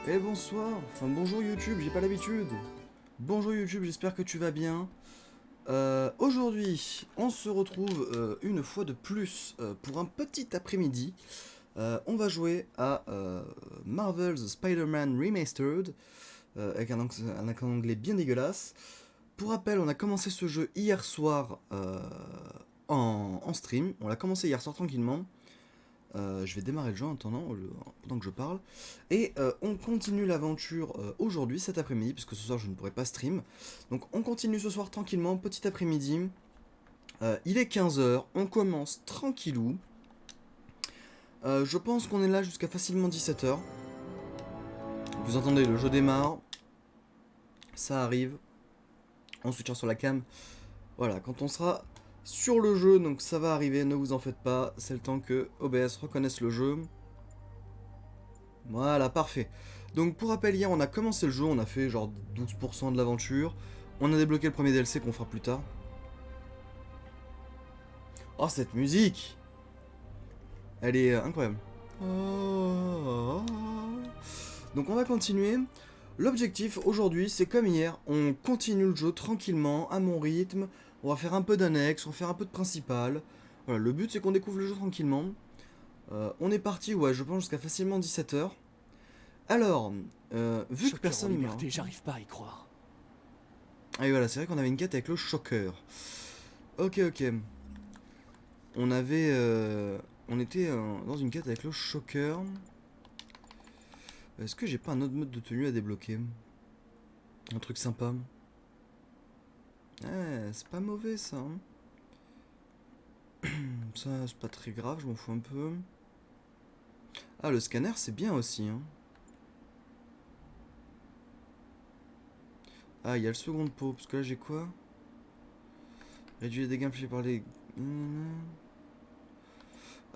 Et bonsoir, enfin bonjour YouTube, j'ai pas l'habitude. Bonjour YouTube, j'espère que tu vas bien. Aujourd'hui, on se retrouve une fois de plus pour un petit après-midi. On va jouer à Marvel's Spider-Man Remastered avec un anglais bien dégueulasse. Pour rappel, on a commencé ce jeu hier soir en stream. On l'a commencé hier soir tranquillement. Je vais démarrer le jeu en attendant, pendant que je parle. Et on continue l'aventure aujourd'hui, cet après-midi, puisque ce soir je ne pourrai pas stream. Donc on continue ce soir tranquillement, petit après-midi. Il est 15 h, on commence tranquillou. Je pense qu'on est là jusqu'à facilement 17 h. Vous entendez, le jeu démarre. Ça arrive. On switchera sur la cam. Voilà, quand on sera sur le jeu, donc ça va arriver, ne vous en faites pas. C'est le temps que OBS reconnaisse le jeu. Voilà, parfait. Donc pour rappel, hier on a commencé le jeu, on a fait genre 12% de l'aventure. On a débloqué le premier DLC qu'on fera plus tard. Oh, cette musique! Elle est incroyable. Donc on va continuer. L'objectif aujourd'hui, c'est comme hier, on continue le jeu tranquillement, à mon rythme. On va faire un peu d'annexe, on va faire un peu de principal. Voilà, le but c'est qu'on découvre le jeu tranquillement. On est parti, ouais, je pense jusqu'à facilement 17 h. Alors, vu que Choqueur en personne m'a... liberté, j'arrive pas à y croire. Ah oui, voilà, c'est vrai qu'on avait une quête avec le choqueur. Ok, ok. On avait... on était dans une quête avec le choqueur. Est-ce que j'ai pas un autre mode de tenue à débloquer? Un truc sympa. C'est pas mauvais ça. Ça, c'est pas très grave, je m'en fous un peu. Ah, le scanner, c'est bien aussi. Ah, il y a le second pot, parce que là j'ai quoi? Réduire les dégâts infligés par les...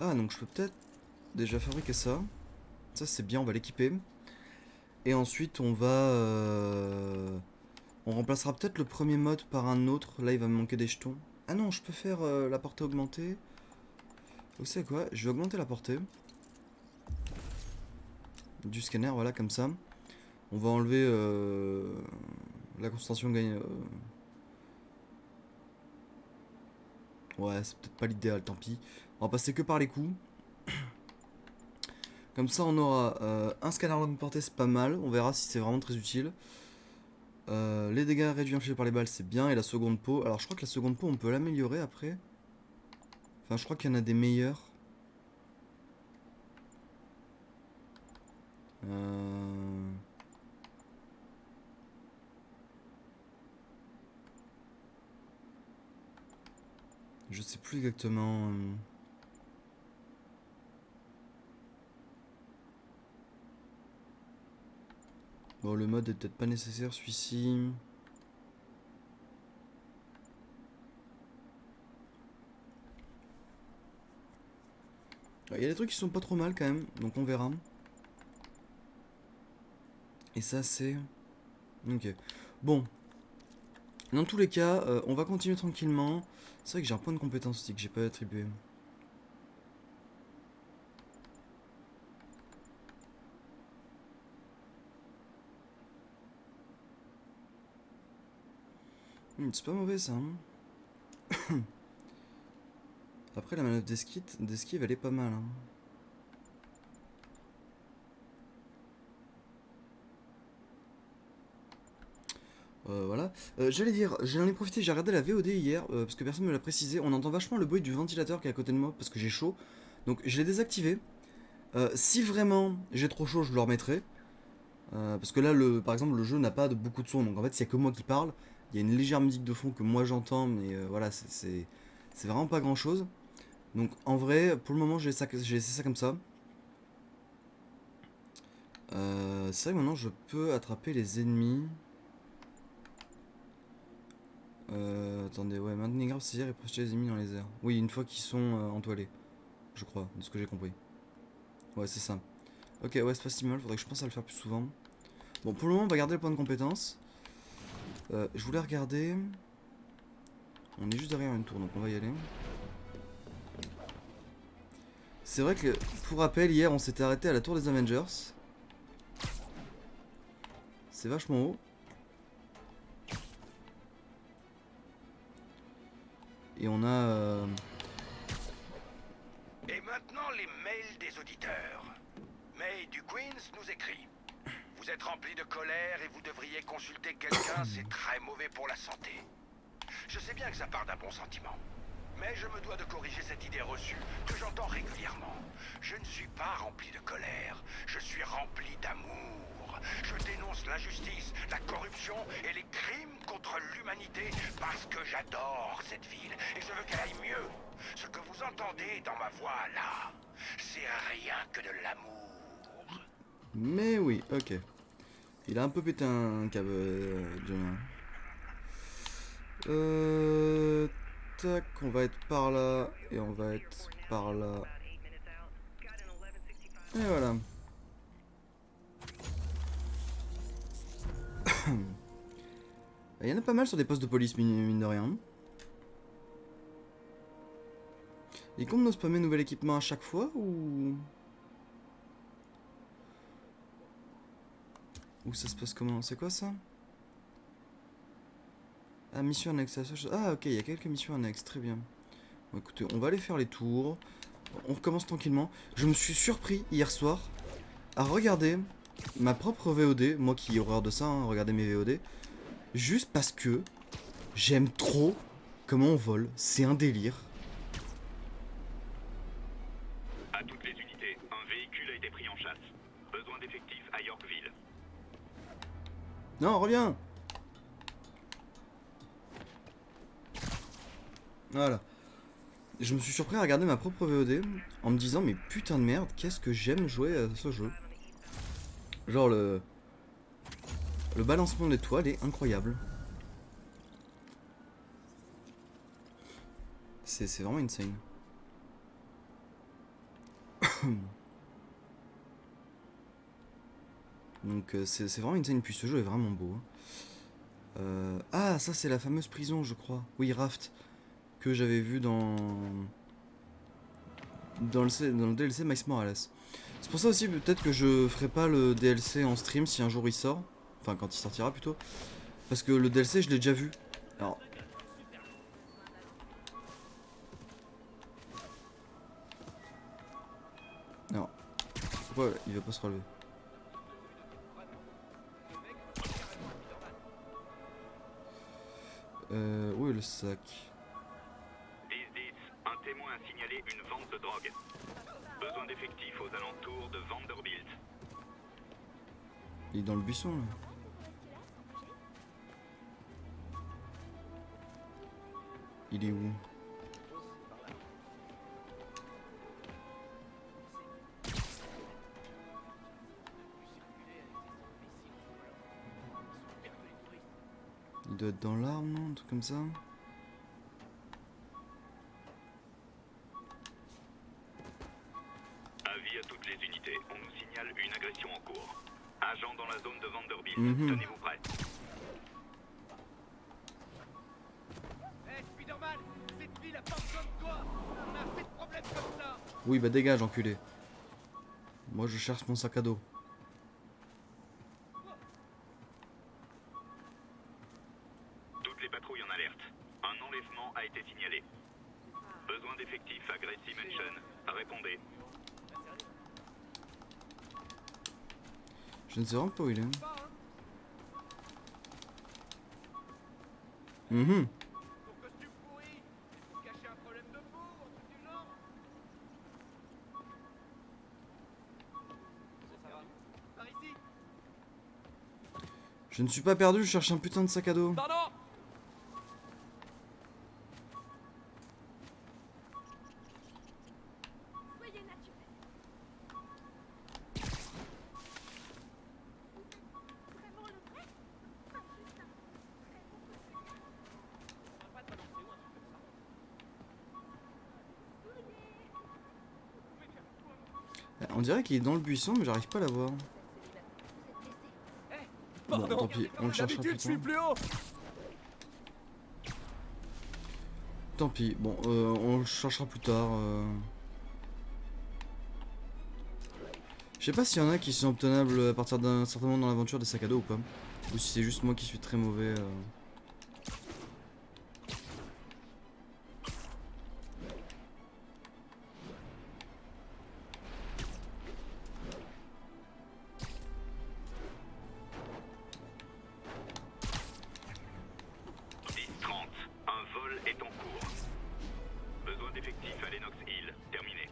Ah, donc je peux peut-être déjà fabriquer ça. Ça c'est bien, on va l'équiper. Et ensuite on va... on remplacera peut-être le premier mode par un autre. Là il va me manquer des jetons. Ah non, je peux faire la portée augmentée. Vous savez quoi? Je vais augmenter la portée. Du scanner, voilà, comme ça. On va enlever la concentration gagnée. Ouais, c'est peut-être pas l'idéal, tant pis. On va passer que par les coups. Comme ça, on aura un scanner longue portée, c'est pas mal. On verra si c'est vraiment très utile. Les dégâts réduits infligés par les balles, c'est bien. Et la seconde peau. Alors, je crois que la seconde peau, on peut l'améliorer après. Enfin, je crois qu'il y en a des meilleurs. Euh... Je sais plus exactement. Bon, le mode est peut-être pas nécessaire, celui-ci. Il y a des trucs qui sont pas trop mal quand même, donc on verra. Et ça, c'est... Ok. Bon. Dans tous les cas, on va continuer tranquillement. C'est vrai que j'ai un point de compétence aussi que j'ai pas attribué. C'est pas mauvais ça. Après, la manœuvre d'esquive, elle est pas mal. Voilà. J'allais dire, j'en ai profité, j'ai regardé la VOD hier, parce que personne me l'a précisé. On entend vachement le bruit du ventilateur qui est à côté de moi, parce que j'ai chaud. Donc je l'ai désactivé. Si vraiment j'ai trop chaud, je le remettrai. Parce que là, par exemple, le jeu n'a pas beaucoup de son. Donc en fait, s'il n'y a que moi qui parle, il y a une légère musique de fond que moi j'entends, mais voilà, c'est vraiment pas grand chose. Donc en vrai, pour le moment, j'ai essayé ça comme ça. C'est vrai que maintenant je peux attraper les ennemis. Attendez, ouais, maintenir grave ces airs et projeter les ennemis dans les airs. Oui, une fois qu'ils sont entoilés, je crois, de ce que j'ai compris. Ouais, c'est ça. Ok, ouais, c'est pas si mal, faudrait que je pense à le faire plus souvent. Bon, pour le moment, on va garder le point de compétence. Je voulais regarder. On est juste derrière une tour, donc on va y aller. C'est vrai que, pour rappel, hier, on s'était arrêté à la tour des Avengers. C'est vachement haut. Et on a... Et maintenant, les mails des auditeurs. May du Queens nous écrit. Vous êtes rempli de colère et vous devriez consulter quelqu'un, c'est très mauvais pour la santé. Je sais bien que ça part d'un bon sentiment. Mais je me dois de corriger cette idée reçue que j'entends régulièrement. Je ne suis pas rempli de colère, je suis rempli d'amour. Je dénonce l'injustice, la corruption et les crimes contre l'humanité parce que j'adore cette ville et je veux qu'elle aille mieux. Ce que vous entendez dans ma voix là, c'est rien que de l'amour. Mais oui, ok. Il a un peu pété un câble, Johnny. Tac, on va être par là, et on va être par là. Et voilà. Il y en a pas mal sur des postes de police, mine de rien. Il compte nous spammer nouvel équipement à chaque fois, ou... Ou ça se passe comment? C'est quoi ça? Ah, mission annexe. Ah, ok, il y a quelques missions annexes, très bien. Bon, écoutez, on va aller faire les tours. On recommence tranquillement. Je me suis surpris hier soir à regarder ma propre VOD. Moi qui ai horreur de ça, hein, regarder mes VOD. Juste parce que j'aime trop comment on vole. C'est un délire. À toutes les unités, un véhicule a été pris en chasse. Besoin d'effectifs à Yorkville. Non, reviens. Voilà. Je me suis surpris à regarder ma propre VOD en me disant mais putain de merde, qu'est-ce que j'aime jouer à ce jeu. Genre le balancement d'étoiles est incroyable. C'est vraiment insane. Donc c'est vraiment insane, puis ce jeu est vraiment beau. Ah, ça c'est la fameuse prison je crois. Oui, Raft. Que j'avais vu dans le DLC Max Morales. C'est pour ça aussi peut-être que je ferai pas le DLC en stream si un jour il sort. Enfin quand il sortira plutôt. Parce que le DLC je l'ai déjà vu. Alors... Non. Pourquoi il va pas se relever? Où est le sac? 10-10, un témoin a signalé une vente de drogue. Besoin d'effectifs aux alentours de Vanderbilt. Il est dans le buisson là. Il est où? Il doit être dans l'arme, non? Un truc comme ça. Avis à toutes les unités, on nous signale une agression en cours. Agent dans la zone de Vanderbilt, tenez-vous prêts. Hey Spider-Man, cette ville a pas besoin de toi. On a assez de problèmes comme ça. Oui, bah dégage, enculé. Moi je cherche mon sac à dos. Toutes les patrouilles en alerte. Un enlèvement a été signalé. Besoin d'effectifs à Gracie Mansion. Répondez. Je ne sais vraiment pas où il est. Pas, hein. Mhm. Ton costume pourri. C'est pour cacher un problème de peau ou un truc du genre. Ça va. Par ici. Je ne suis pas perdu, je cherche un putain de sac à dos. Pardon. Soyez naturel. Vraiment le vrai? Pas juste un très bon costume. On va pas te balancer ou un truc comme ça. On dirait qu'il est dans le buisson, mais j'arrive pas à l'avoir. Bon, tant pis, on le cherchera plus tard. plus haut. Tant pis, bon, on le cherchera plus tard. Je sais pas s'il y en a qui sont obtenables à partir d'un certain moment dans l'aventure des sacs à dos ou pas. Ou si c'est juste moi qui suis très mauvais. 10-30, un vol est en cours. Besoin d'effectifs à Lennox Hill. Terminé.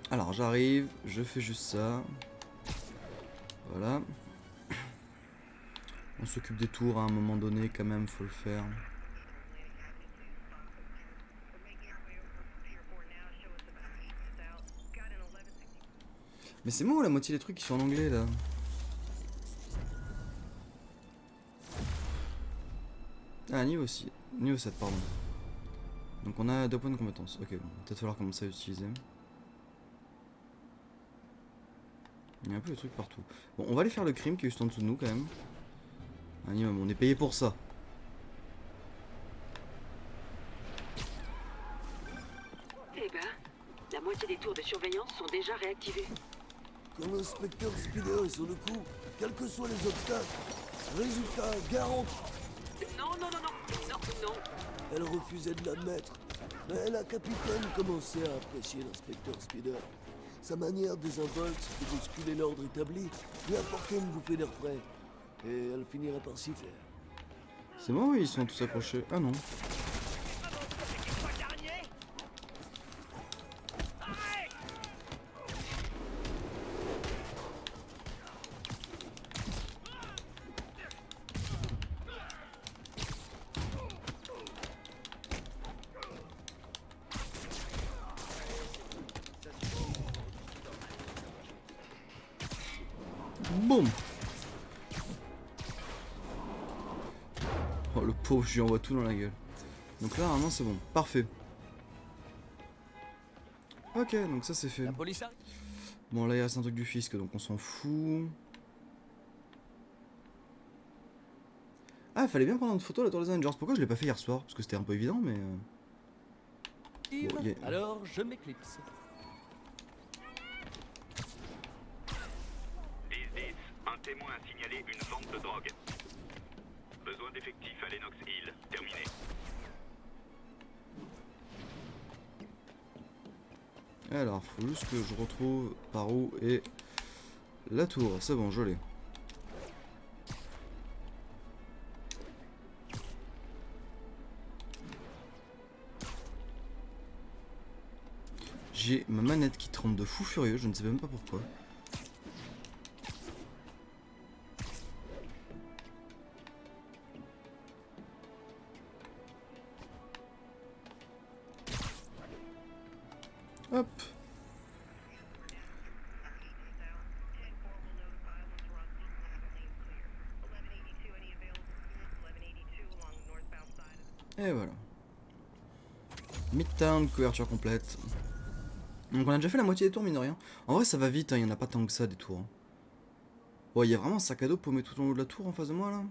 Alors j'arrive, je fais juste ça. Voilà. On s'occupe des tours à un moment donné quand même, faut le faire. Mais c'est moi ou la moitié des trucs qui sont en anglais là? Ah, niveau 6, niveau 7 pardon. Donc on a 2 points de compétence. Ok, bon, peut-être falloir commencer à utiliser. Il y a un peu de trucs partout. Bon, on va aller faire le crime qui est juste en dessous de nous quand même. Un minimum, on est payé pour ça. Eh ben, la moitié des tours de surveillance sont déjà réactivées. Quand l'inspecteur Spider est sur le coup, quels que soient les obstacles, résultat garanti. Non, non, non, non, non, non. Elle refusait de l'admettre, mais la capitaine commençait à apprécier l'inspecteur Spider. Sa manière désinvolte de bousculer l'ordre établi lui apportait une bouffée d'air frais, et elle finirait par s'y faire. C'est moi ou ils sont tous accrochés? Ah non. Boum. Oh le pauvre, je lui envoie tout dans la gueule. Donc là normalement c'est bon, parfait. Ok, donc ça c'est fait. La police arrive. Bon là il reste un truc du fisc donc on s'en fout. Ah fallait bien prendre une photo de la Tour des Avengers, pourquoi je l'ai pas fait hier soir? Parce que c'était un peu évident mais... Yves, Bon, alors je m'éclipse. 10-10, un témoin a signalé une vente de drogue. Besoin d'effectifs à Lennox Hill. Terminé. Alors faut juste que je retrouve par où est la tour, c'est bon je l'ai. J'ai ma manette qui tremble de fou furieux, je ne sais même pas pourquoi. Hop. Et voilà. Midtown, couverture complète. Donc on a déjà fait la moitié des tours, mine de rien. En vrai ça va vite, il y en a pas tant que ça des tours. Ouais, il y a vraiment un sac à dos paumé tout en haut de la tour en face de moi là.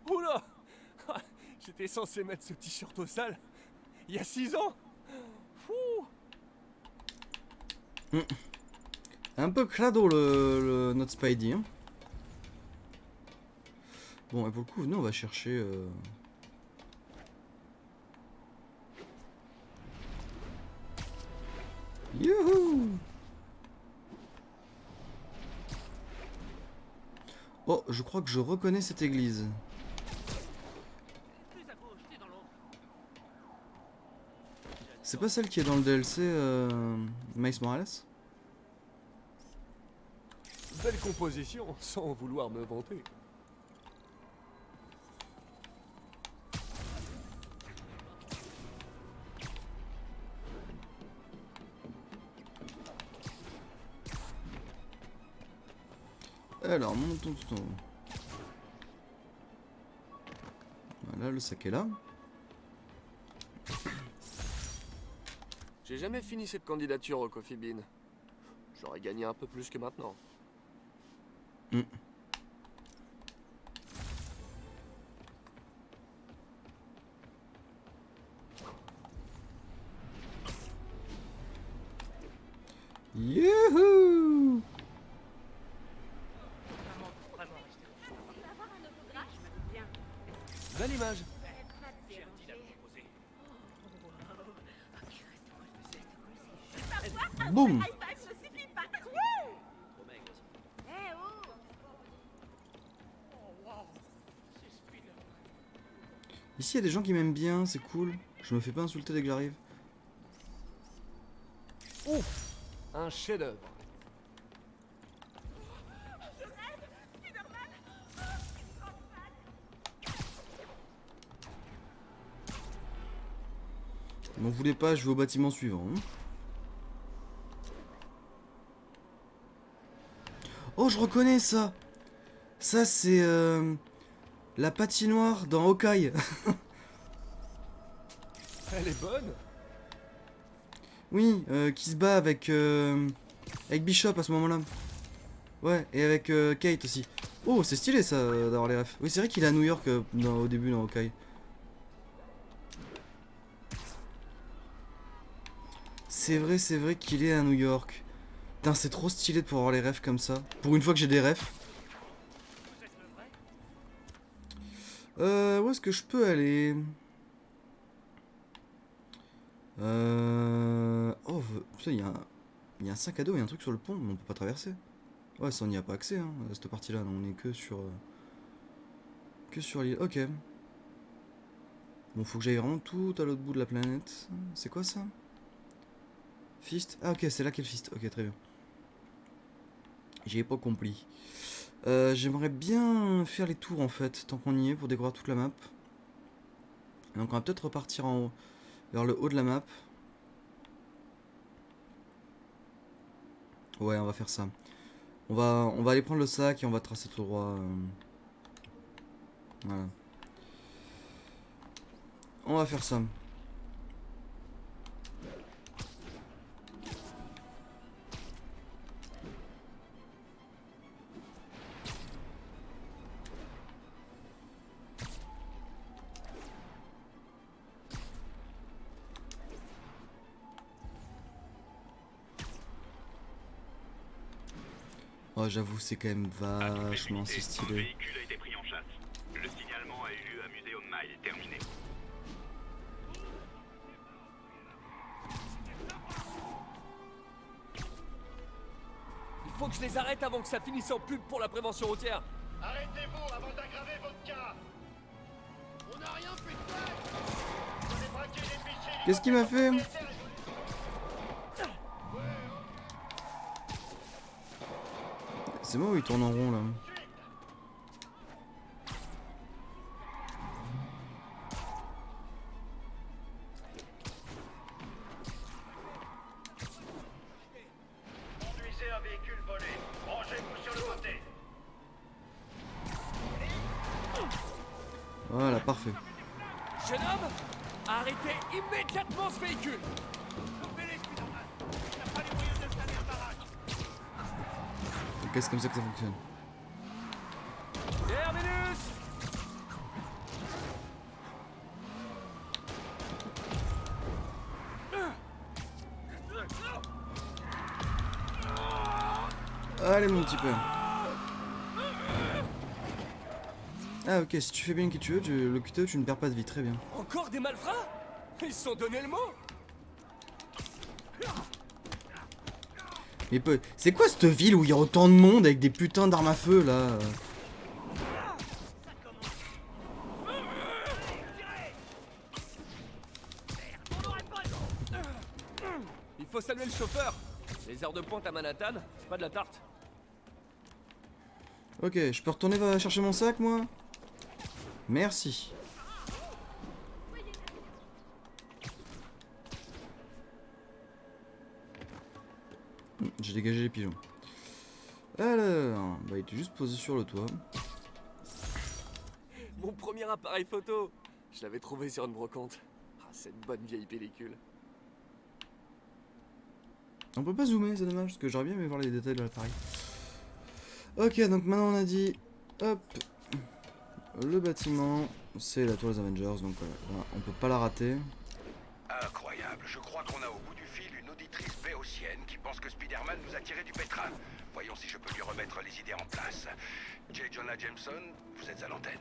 Oula. J'étais censé mettre ce t-shirt au sale il y a 6 ans. Fou. Un peu crado notre Spidey. Hein. Bon, et pour le coup, nous on va chercher. Youhou! Oh, je crois que je reconnais cette église. C'est pas celle qui est dans le DLC Miles Morales? Belle composition, sans vouloir me vanter. Alors, montons tout en haut. Voilà, le sac est là. J'ai jamais fini cette candidature au Coffee Bean. J'aurais gagné un peu plus que maintenant. Youhou! Belle image. Boum! High five ne suffit pas. Eh oh. Ici, il y a des gens qui m'aiment bien, c'est cool. Je me fais pas insulter dès que j'arrive. Ouf, un chef-d'œuvre. M'en voulez pas, je vais au bâtiment suivant. Oh, je reconnais ça! Ça, c'est la patinoire dans Hawkeye. Elle est bonne. Oui, qui se bat avec Bishop à ce moment-là. Ouais, et avec Kate aussi. Oh, c'est stylé ça d'avoir les refs. Oui, c'est vrai qu'il est à New York au début dans Hawkeye. C'est vrai qu'il est à New York. Putain, c'est trop stylé de pouvoir avoir les refs comme ça. Pour une fois que j'ai des refs. Où est-ce que je peux aller? Oh, putain, il y a un sac à dos et un truc sur le pont, mais on peut pas traverser. Ouais, ça on n'y a pas accès, hein, à cette partie-là. On est que sur l'île. Ok. Bon, faut que j'aille vraiment tout à l'autre bout de la planète. C'est quoi ça? Fist? Ah ok, c'est là qu'est le Fist. Ok, très bien. J'ai pas compris. J'aimerais bien faire les tours en fait, tant qu'on y est, pour découvrir toute la map. Et donc on va peut-être repartir en haut, vers le haut de la map. Ouais, on va faire ça. On va aller prendre le sac et on va tracer tout droit. Voilà. On va faire ça. Oh, j'avoue, c'est quand même vachement assez Un stylé. véhicule a été pris en chasse. Le signalement a eu lieu à Muséum Mile. Terminé. Il faut que je les arrête avant que ça finisse en pub pour la prévention routière. Arrêtez-vous avant d'aggraver votre cas. On n'a rien fait de mal. Vous avez braqué l'épicier. Qu'est-ce qu'il m'a fait? C'est moi où il tourne en rond là. Conduisez un véhicule volé. Rangez-vous sur le côté. Voilà, parfait. Jeune homme, arrêtez immédiatement ce véhicule. Ok, c'est comme ça que ça fonctionne. Terminus. Allez mon petit peu. Ah ok, si tu fais bien qui tu veux, le QTE tu ne perds pas de vie, très bien. Encore des malfrats? Ils se sont donné le mot. Mais c'est quoi cette ville où il y a autant de monde avec des putains d'armes à feu là? Il faut saluer le chauffeur. Les heures de pointe à Manhattan, c'est pas de la tarte. Ok, je peux retourner chercher mon sac moi? Merci. J'ai dégagé les pigeons. Alors, bah il était juste posé sur le toit. Mon premier appareil photo. Je l'avais trouvé sur une brocante. Ah, cette bonne vieille pellicule. On peut pas zoomer, c'est dommage, parce que j'aurais bien aimé voir les détails de l'appareil. Ok, donc maintenant on a dit, hop, le bâtiment, c'est la tour des Avengers, donc voilà, on peut pas la rater. Incroyable. Je crois qu'on a au bout du fil une auditrice béotienne qui pense que Spider-Man nous a tiré du pétrin. Voyons si je peux lui remettre les idées en place. J. Jonah Jameson, vous êtes à l'antenne.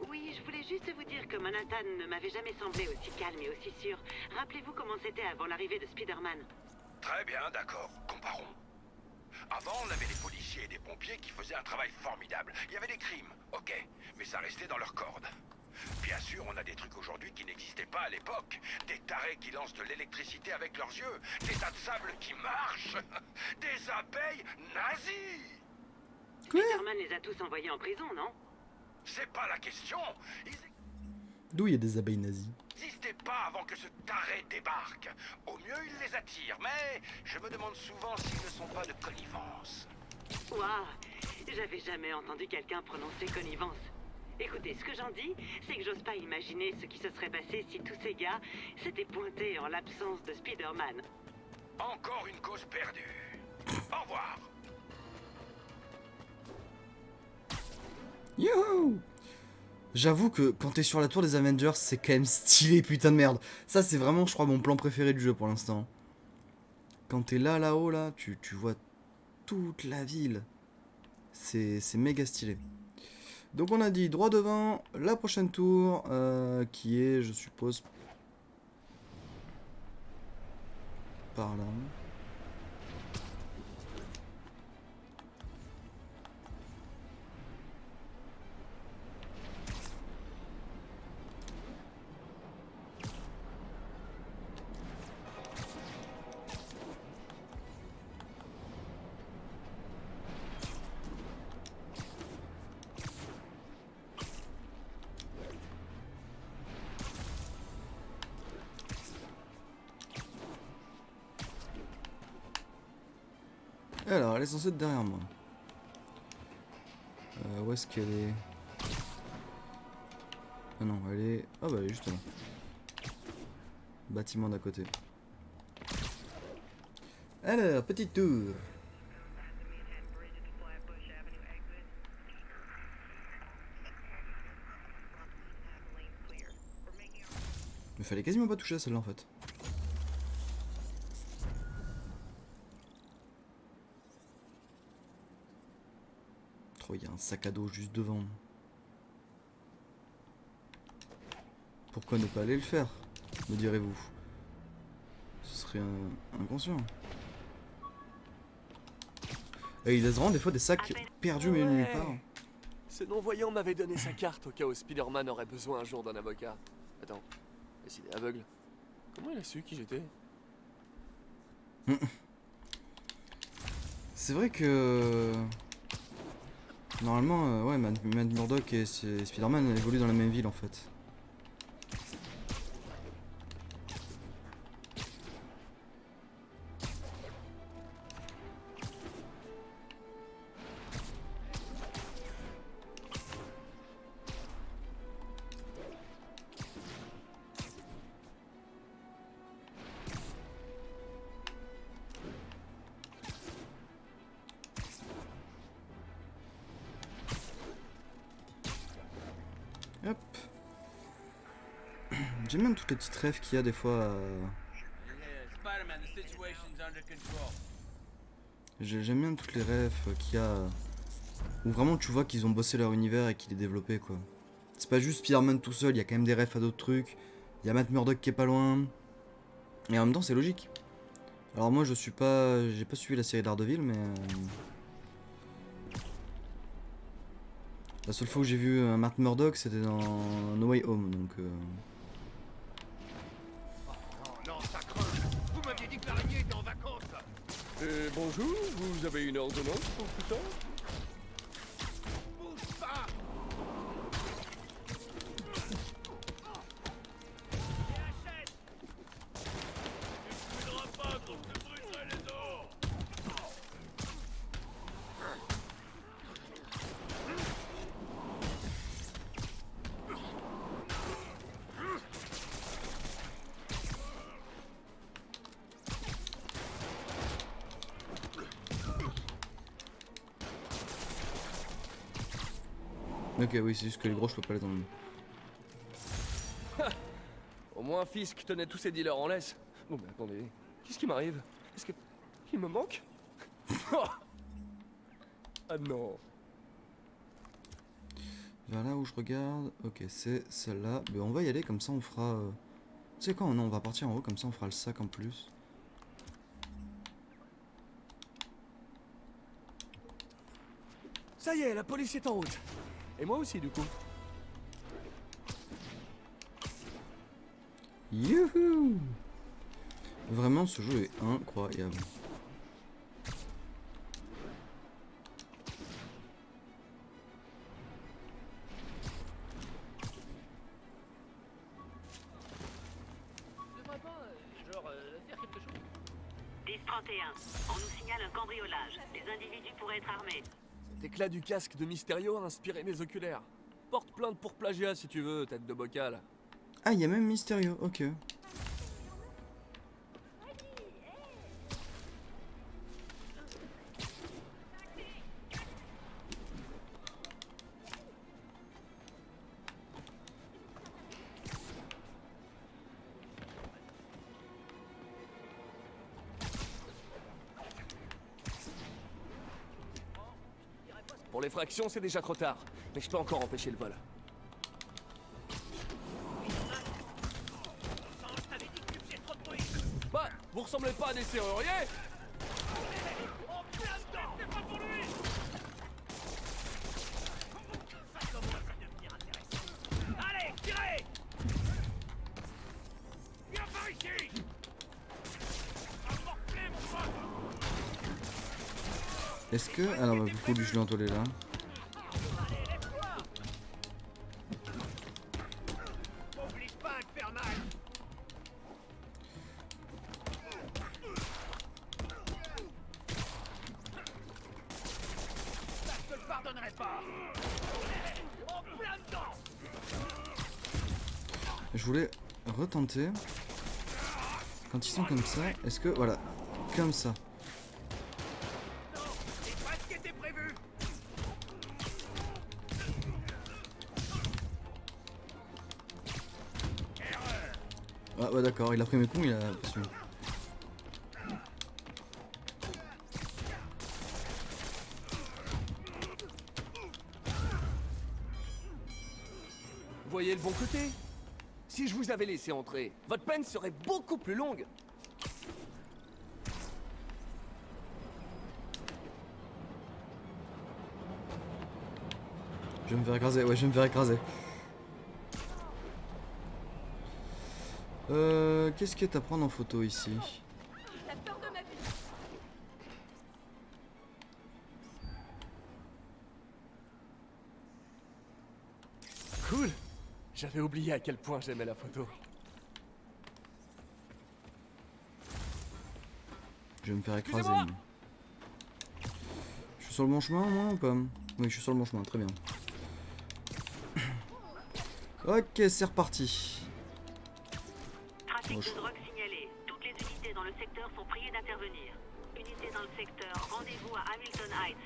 Oui, je voulais juste vous dire que Manhattan ne m'avait jamais semblé aussi calme et aussi sûr. Rappelez-vous comment c'était avant l'arrivée de Spider-Man. Très bien, d'accord. Comparons. Avant, on avait des policiers et des pompiers qui faisaient un travail formidable. Il y avait des crimes, ok, mais ça restait dans leurs cordes. Bien sûr, on a des trucs aujourd'hui qui n'existaient pas à l'époque. Des tarés qui lancent de l'électricité avec leurs yeux, des tas de sable qui marchent, des abeilles nazies. Spider-Man les a tous envoyés en prison, non? C'est pas la question. Ils D'où il y a des abeilles nazies? n'existaient pas avant que ce taré débarque. Au mieux, il les attire, mais je me demande souvent s'ils ne sont pas de connivence. Waouh, j'avais jamais entendu quelqu'un prononcer connivence. Écoutez, ce que j'en dis, c'est que j'ose pas imaginer ce qui se serait passé si tous ces gars s'étaient pointés en l'absence de Spider-Man. Encore une cause perdue. Au revoir. Youhou! J'avoue que quand t'es sur la tour des Avengers, c'est quand même stylé, putain de merde. Ça, c'est vraiment, je crois, mon plan préféré du jeu pour l'instant. Quand t'es là-haut, là, tu vois toute la ville. C'est méga stylé. Donc on a dit droit devant, la prochaine tour, qui est, je suppose, par là. Alors, elle est censée être derrière moi. Où est-ce qu'elle est? Ah non, elle est... Ah bah elle est juste là. Bâtiment d'à côté. Alors, petite tour. Il fallait quasiment pas toucher à celle-là en fait. Oh, il y a un sac à dos juste devant. Pourquoi ne pas aller le faire, me direz-vous? Ce serait inconscient. Et il laisse vraiment des fois des sacs perdus mais nulle part. Ce non-voyant m'avait donné sa carte au cas où Spider-Man aurait besoin un jour d'un avocat. Attends, mais s'il est aveugle, comment il a su qui j'étais? C'est vrai que... Normalement, ouais, Matt Murdock et Spider-Man évoluent dans la même ville en fait. Hop. J'aime bien toutes les petites rêves qu'il y a des fois. J'aime bien toutes les rêves qu'il y a. Où vraiment tu vois qu'ils ont bossé leur univers et qu'il est développé quoi. C'est pas juste Spider-Man tout seul, il y a quand même des rêves à d'autres trucs. Il y a Matt Murdock qui est pas loin. Et en même temps c'est logique. Alors moi je suis pas. J'ai pas suivi la série Daredevil mais. La seule fois où j'ai vu Matt Murdock c'était dans No Way Home donc. Non, ça creuse. Vous m'aviez dit que l'araignée était en vacances. Bonjour, vous avez une ordonnance pour tout ça? Bouge pas. Ok oui c'est juste que les gros je peux pas les emmener. Au moins Fisk tenait tous ses dealers en laisse. Bon mais attendez, Qu'est-ce qui m'arrive? Est-ce que... il me manque? Ah non. Vers là où je regarde. Ok, c'est celle-là. Ben, on va y aller, comme ça on fera... Tu sais quoi, non, on va partir en haut, comme ça on fera le sac en plus. Ça y est, la police est en route. Et moi aussi, du coup. Youhou! Vraiment, ce jeu est incroyable. Faire quelque chose. 10-31, on nous signale un cambriolage. Les individus pourraient être armés. Cet éclat du casque de Mysterio a inspiré mes oculaires. Porte plainte pour plagiat si tu veux, tête de bocal. Ah, il y a même Mysterio, ok. Pour les fractions, c'est déjà trop tard. Mais je peux encore empêcher le vol. Bah, vous ressemblez pas à des serruriers? Allez, tirez! Viens par ici! Est-ce que... Alors, bah, du coup, lui, je l'ai entoilé là. M'oblige pas à te faire mal! Ça, je te le pardonnerai pas! En plein dedans! Je voulais retenter. Quand ils sont comme ça, est-ce que... Voilà, comme ça. C'est pas ce qui était prévu! Ah ouais d'accord, il a pris mes coups, il a... Vous voyez le bon côté? Si je vous avais laissé entrer, votre peine serait beaucoup plus longue. Je vais me faire écraser, ouais je vais me faire écraser. Qu'est-ce qu'il y a à prendre en photo ici? La peur de ma vie. Cool. J'avais oublié à quel point j'aimais la photo. Je vais me faire écraser. Excusez-moi. moi. Je suis sur le bon chemin moi ou pas? Oui je suis sur le bon chemin, très bien. Ok c'est reparti. Trafic Oh, de drogue signalé. Toutes les unités dans le secteur sont priées d'intervenir. Unités dans le secteur, rendez-vous à Hamilton Heights.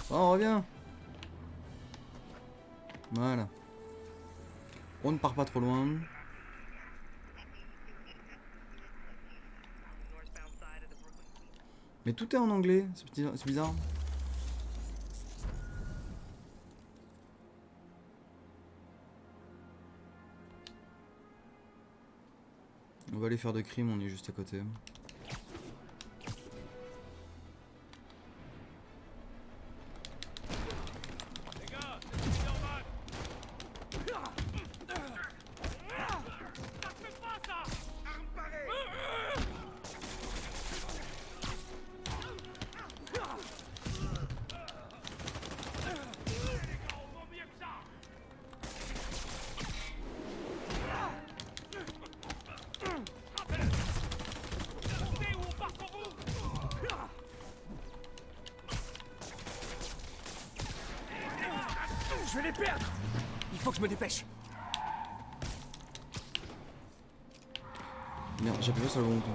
Oh, on revient. Voilà. On ne part pas trop loin. Mais tout est en anglais, c'est bizarre. On va aller faire de crime, on est juste à côté. Les gars, c'est Spider-Man! Ça se fait pas, ça! Arme parée! Les gars, on vaut mieux que ça! Montez ou on part sans vous! Je vais les perdre. Il faut que je me dépêche. Merde, j'ai appuyé sur le bon bouton.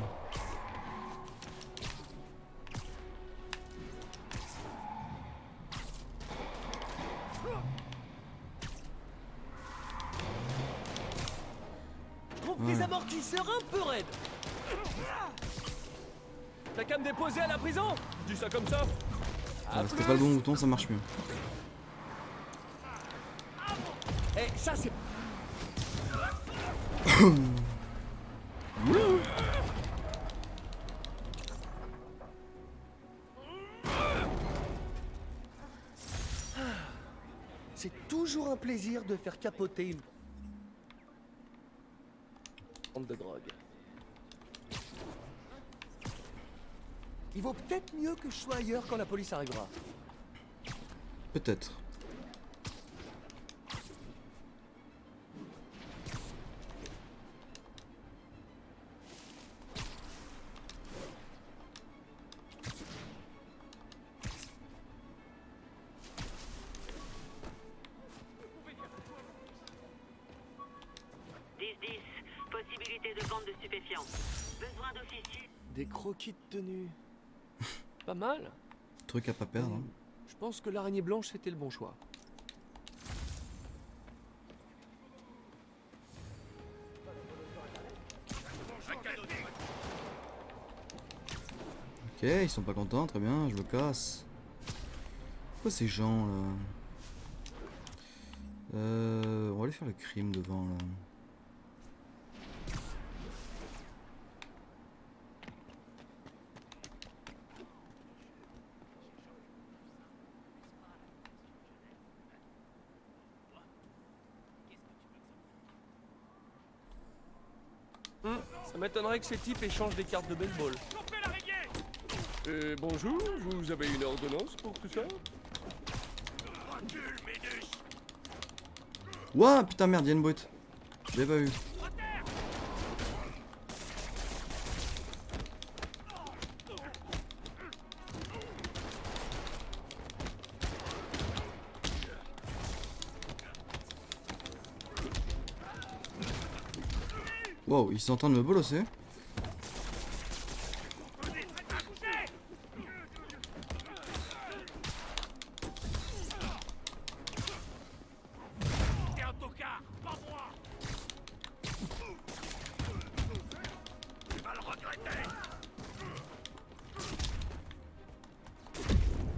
des Ouais. amortisseurs un peu raides. T'as qu'à me déposer à la prison? Je dis ça comme ça. Ah, c'était pas le bon bouton, ça marche mieux. Eh, ça c'est... C'est toujours un plaisir de faire capoter une bande de drogue. Il vaut peut-être mieux que je sois ailleurs quand la police arrivera. Peut-être. Possibilité de vente de stupéfiants. Besoin d'officiers. Des croquis de tenue. Pas mal. Truc à pas perdre. Hein. Je pense que l'araignée blanche c'était le bon choix. Ok, ils sont pas contents, très bien, je me casse. Pourquoi ces gens là? On va aller faire le crime devant là. Ça m'étonnerait que ces types échangent des cartes de baseball. Bonjour, vous avez une ordonnance pour tout ça? Ouah, putain merde, y'a une brute. Je l'ai pas vu. Wow, ils sont en train de me bolosser.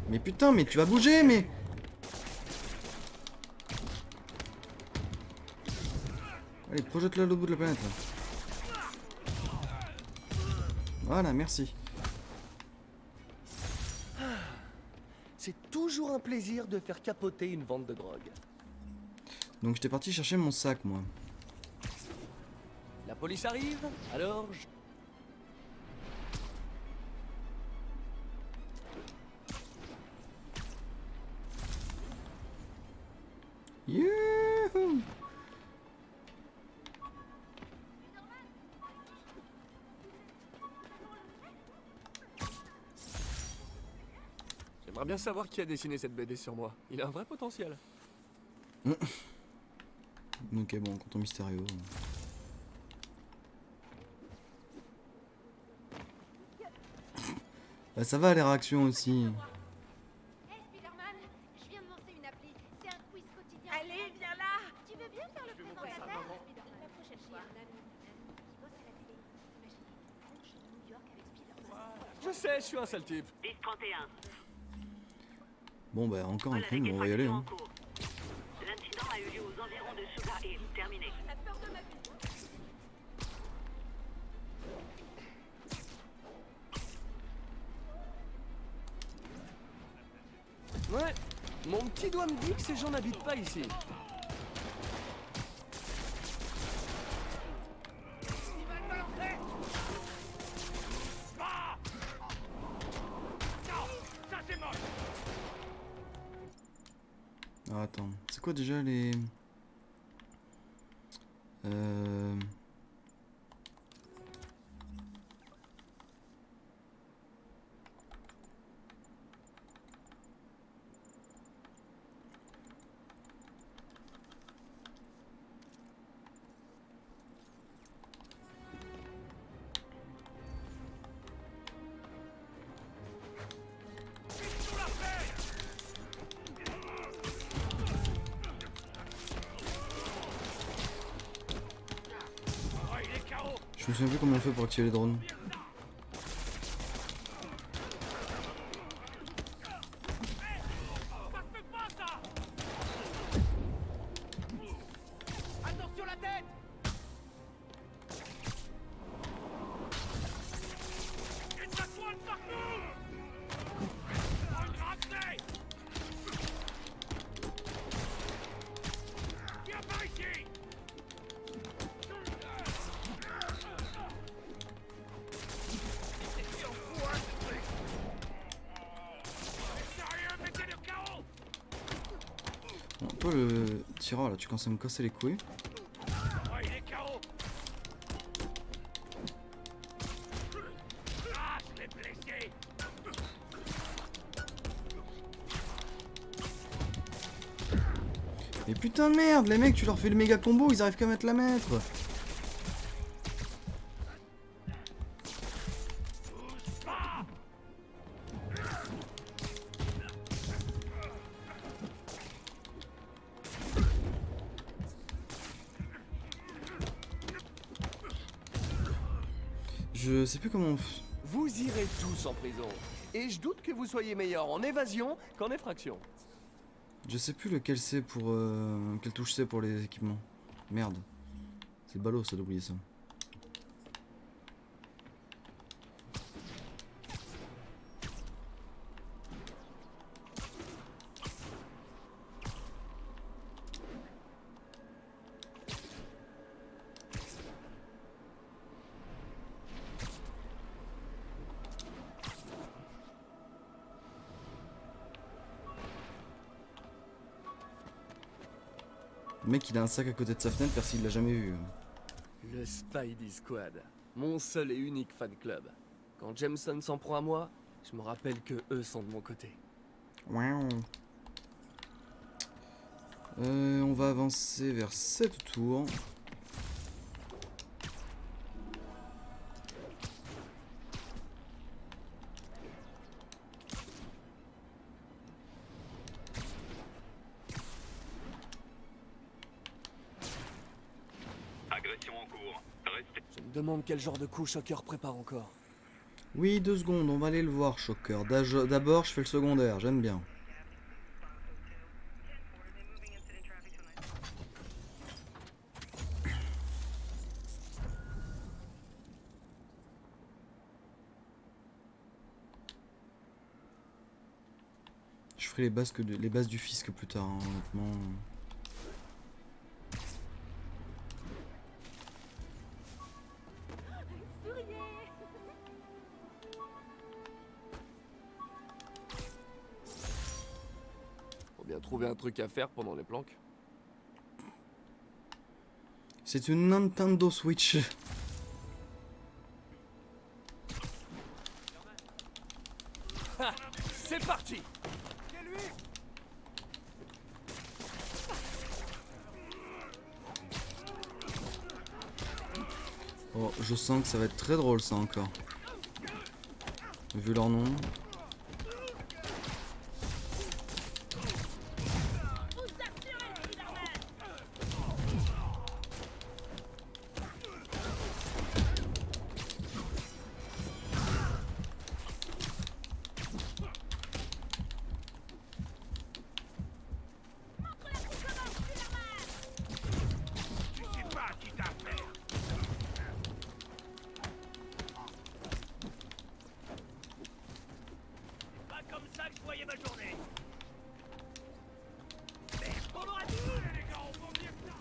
Mais putain, mais tu vas bouger, mais... Allez, projette-le à l'autre bout de la planète, là. Voilà, merci. C'est toujours un plaisir de faire capoter une vente de drogue. Donc j'étais parti chercher mon sac, moi. La police arrive, alors je... Youhou! J'aimerais bien savoir qui a dessiné cette BD sur moi. Il a un vrai potentiel. Ok, bon, content mystérieux. Bah, ça va les réactions aussi. Hey Spider-Man, je viens de lancer une appli. C'est un quiz quotidien. Allez, viens là. Tu veux bien faire le présentateur Spider-Man, la prochaine fois. Nano qui bosse à la télé. Imaginez, je suis à New York avec Spider-Man. Je sais, je suis un sale type. 10-31. Bon, bah, encore un Voilà, crime, les on va y aller. en Hein. cours. L'incident a eu lieu aux environs de Sugar Hill. Terminé. La peur de ma vie. Ouais, mon petit doigt me dit que ces gens n'habitent pas ici. Ah, attends, c'est quoi déjà les... Je me souviens plus comment on fait pour activer les drones. Attention la tête. Une toile partout. Rentrez. Viens par ici. Bon, toi le tireur là, tu commences à me casser les couilles. Oh, il est KO. Ah, je l'ai blessé. Mais putain de merde, les mecs, tu leur fais le méga combo, ils arrivent qu'à mettre la mettre. Je sais plus comment on fait. Vous irez tous en prison. Et je doute que vous soyez meilleur en évasion qu'en effraction. Je sais plus lequel c'est pour... quelle touche c'est pour les équipements. Merde. C'est ballot ça d'oublier ça. Le mec il a un sac à côté de sa fenêtre, personne il l'a jamais vu. Le Spidey Squad. Mon seul et unique fan club. Quand Jameson s'en prend à moi, je me rappelle que eux sont de mon côté. Wow. On va avancer vers cette tour. Agression en cours. Restez. Je me demande quel genre de coup Shocker prépare encore. Oui, 2 secondes, on va aller le voir, Shocker. D'abord, je fais le secondaire, j'aime bien. Je ferai les bases du fisc plus tard, hein, honnêtement. Faut bien trouver un truc à faire pendant les planques. C'est une Nintendo Switch. C'est parti! Oh, je sens que ça va être très drôle ça encore. Vu leur nom. Tu sais pas qui t'a affaire. C'est pas comme ça que je voyais ma journée. Mais on aura dit, les gars, on va mieux que ça.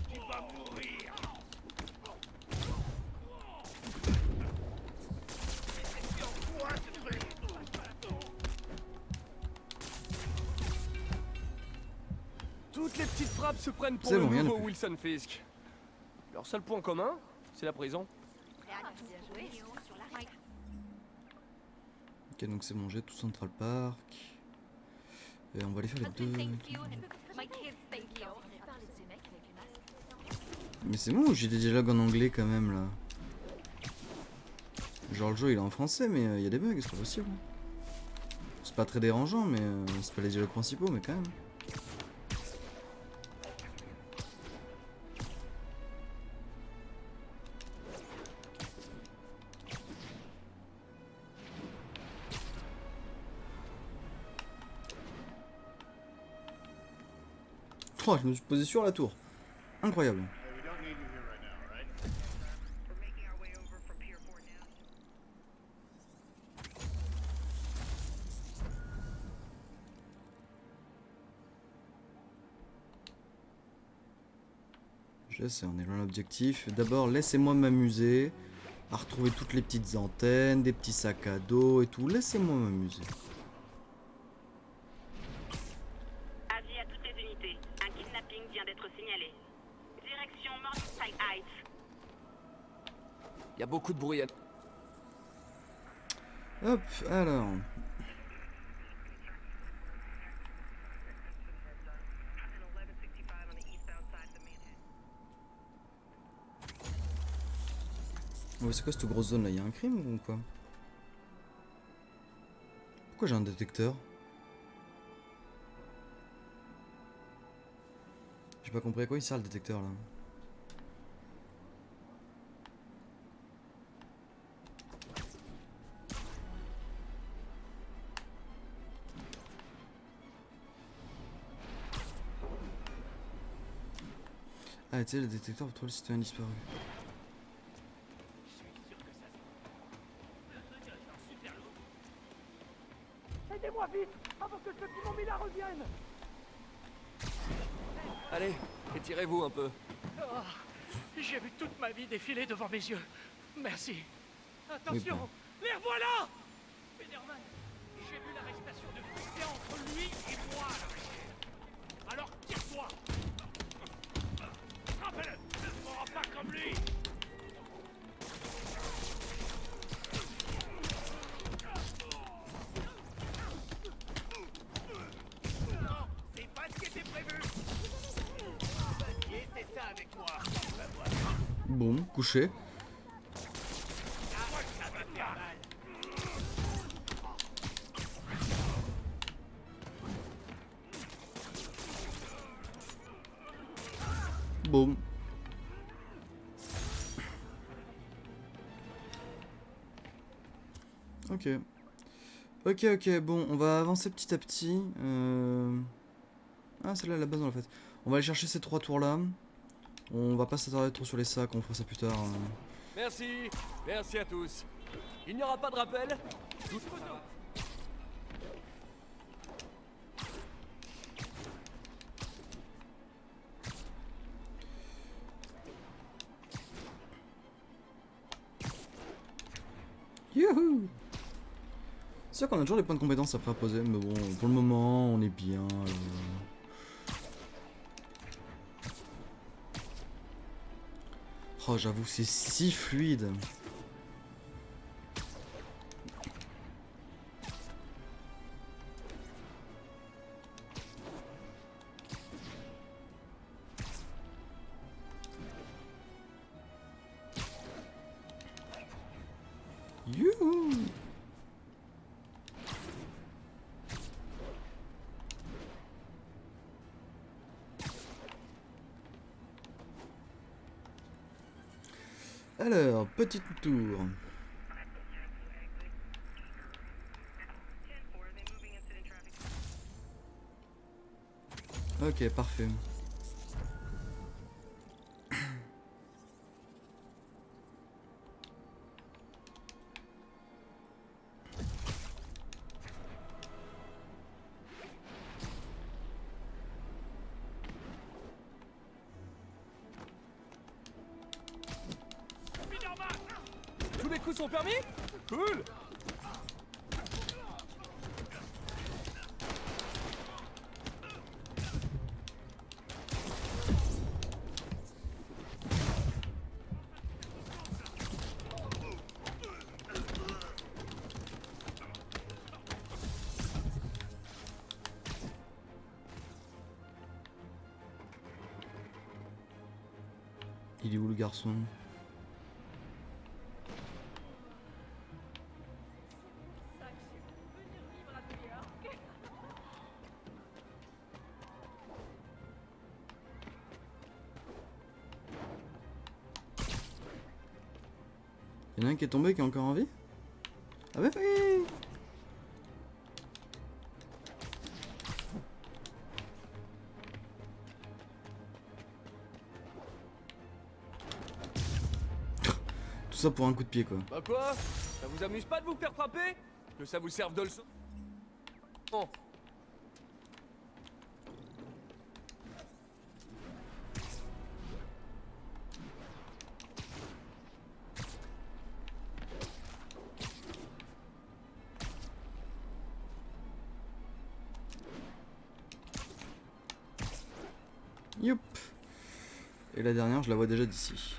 Tu vas mourir. C'est en quoi ce truc? Toutes les petites frappes se prennent pour C'est le bon, rien nouveau de plus. Wilson Fisk. Leur seul point commun, c'est la prison. Ok, donc c'est bon, j'ai tout Central Park. Et on va aller faire les deux. Mais c'est bon, j'ai des dialogues en anglais quand même là. Genre le jeu il est en français, mais il y a des bugs, c'est pas possible. C'est pas très dérangeant, mais c'est pas les dialogues principaux, mais quand même. Oh, je me suis posé sur la tour. Incroyable. Je sais, on est loin de l'objectif. D'abord, laissez-moi m'amuser à retrouver toutes les petites antennes, des petits sacs à dos et tout. Laissez-moi m'amuser. Avis à toutes les unités. Un kidnapping vient d'être signalé. Direction Morningside Heights. Y a beaucoup de bruit. Hop, alors. Ouais, c'est quoi cette grosse zone là? Y'a un crime ou quoi? Pourquoi j'ai un détecteur? J'ai pas compris à quoi il sert le détecteur là. Ah, tu sais, le détecteur pour trouver le citoyen disparu. Aidez-moi vite, avant que ceux qui m'ont mis là reviennent. Allez, étirez-vous un peu. Oh, j'ai vu toute ma vie défiler devant mes yeux. Merci. Attention, bon. les revoilà. Spider-Man, j'ai vu l'arrestation de Flic, c'est entre lui et moi là. Alors tire-toi. Frappez-le, ne mourra pas comme lui. Non, c'est pas ce qui était prévu. Vas-y, c'est ça avec moi. Va voir. Bon, couché. Ah, ça va faire mal. Bon. Ok. Ok, bon, on va avancer petit à petit. Ah, c'est là la base en fait. On va aller chercher ces 3 tours là. On va pas s'attarder trop sur les sacs, on fera ça plus tard. Merci, merci à tous. Il n'y aura pas de rappel. Youhou! C'est sûr qu'on a toujours les points de compétence après à poser, mais bon, pour le moment, on est bien. Oh, j'avoue, c'est si fluide. Youhou! Alors, petit tour. Ok, parfait. Tous les coups sont permis? Cool. Il est où le garçon? Y'en a un qui est tombé qui est encore en vie? Ah bah oui! Tout ça pour un coup de pied quoi. Bah quoi? Ça vous amuse pas de vous faire frapper? Que ça vous serve de leçon? Bon. Youp! Et la dernière, je la vois déjà d'ici.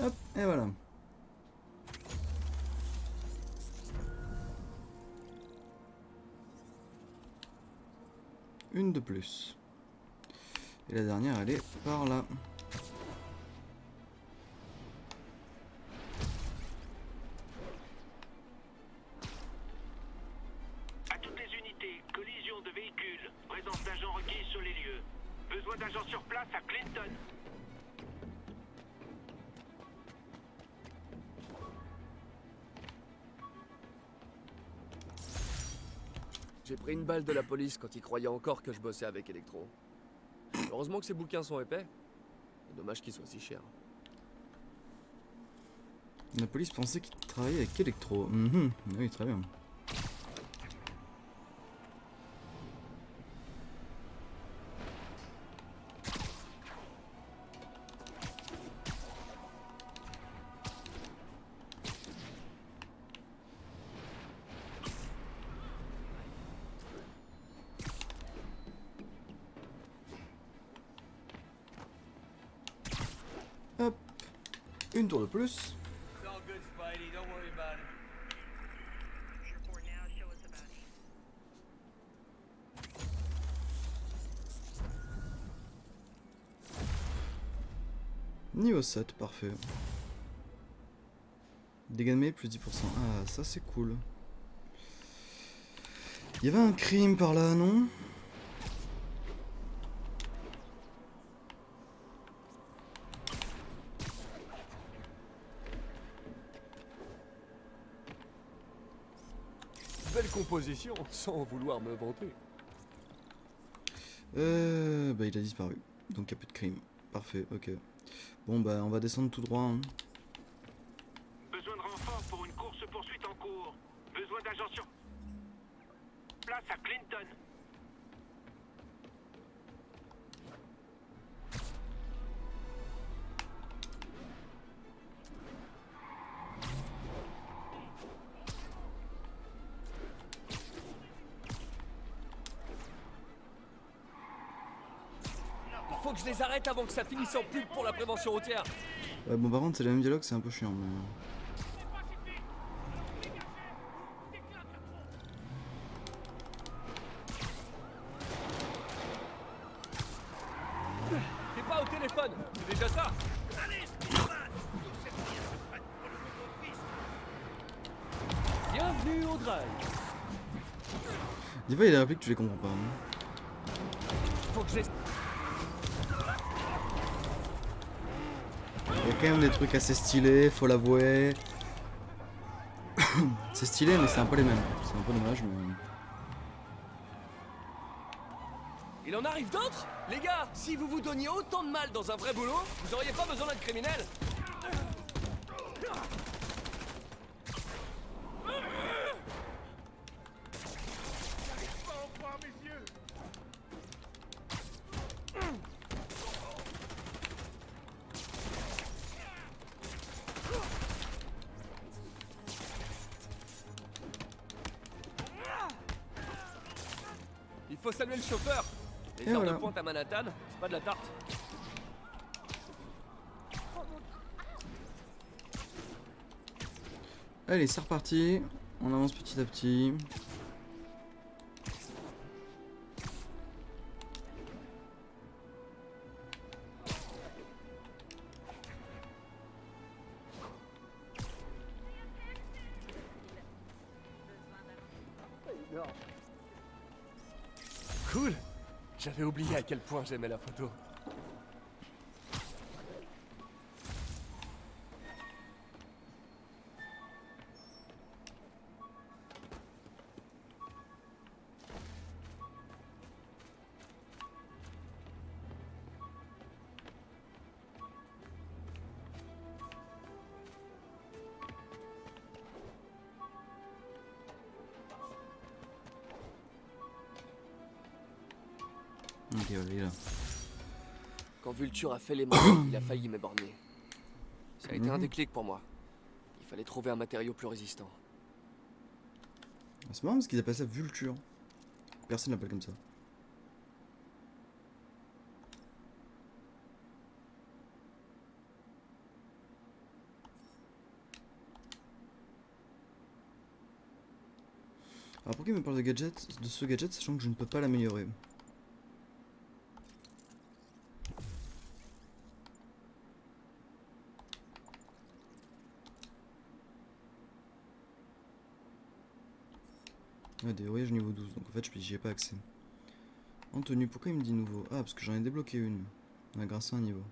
Hop, et voilà. Une de plus. Et la dernière, elle est par là. À toutes les unités, collision de véhicules, présence d'agents requis sur les lieux. Besoin d'agents sur place à Clinton. J'ai pris une balle de la police quand ils croyaient encore que je bossais avec Electro. Heureusement que ces bouquins sont épais. Dommage qu'ils soient si chers. La police pensait qu'il travaillait avec Electro. Mhm, oui, très bien. Hop, une tour de plus. Niveau 7, parfait. Dégâts de mêlée plus 10%. Ah, ça c'est cool. Il y avait un crime par là, non? Belle composition, sans vouloir me vanter. Bah il a disparu. Donc il n'y a plus de crime. Parfait, ok. Bon bah on va descendre tout droit. Hein. Besoin de renfort pour une course-poursuite en cours. Besoin d'agents sur place à Clinton. Faut que je les arrête avant que ça finisse en pub pour la prévention routière. Ouais, bon par contre c'est le même dialogue, c'est un peu chiant. Mais... T'es pas au téléphone, c'est déjà ça. Bienvenue au drive. Des fois il y a des répliques que tu les comprends pas. Hein. Faut que je les... Il y a quand même des trucs assez stylés, faut l'avouer. C'est stylé mais c'est un peu les mêmes. C'est un peu dommage mais... Il en arrive d'autres? Les gars, si vous vous donniez autant de mal dans un vrai boulot, vous auriez pas besoin d'être criminel. Il faut saluer le chauffeur. Les Et heures voilà. de pointe à Manhattan, c'est pas de la tarte. Allez c'est reparti. On avance petit à petit. Cool. J'avais oublié à quel point j'aimais la photo. Ok, voilà, il est là. Quand Vulture a fait les mains, il a failli m'éborgner. Ça a été un déclic pour moi. Il fallait trouver un matériau plus résistant. C'est marrant parce qu'ils appellent ça Vulture. Personne l'appelle comme ça. Alors pourquoi il me parle de ce gadget sachant que je ne peux pas l'améliorer? Ouais, des voyages niveau 12, donc en fait j'y ai pas accès. En tenue, pourquoi il me dit nouveau? Ah, parce que j'en ai débloqué une. Ouais, grâce à un niveau.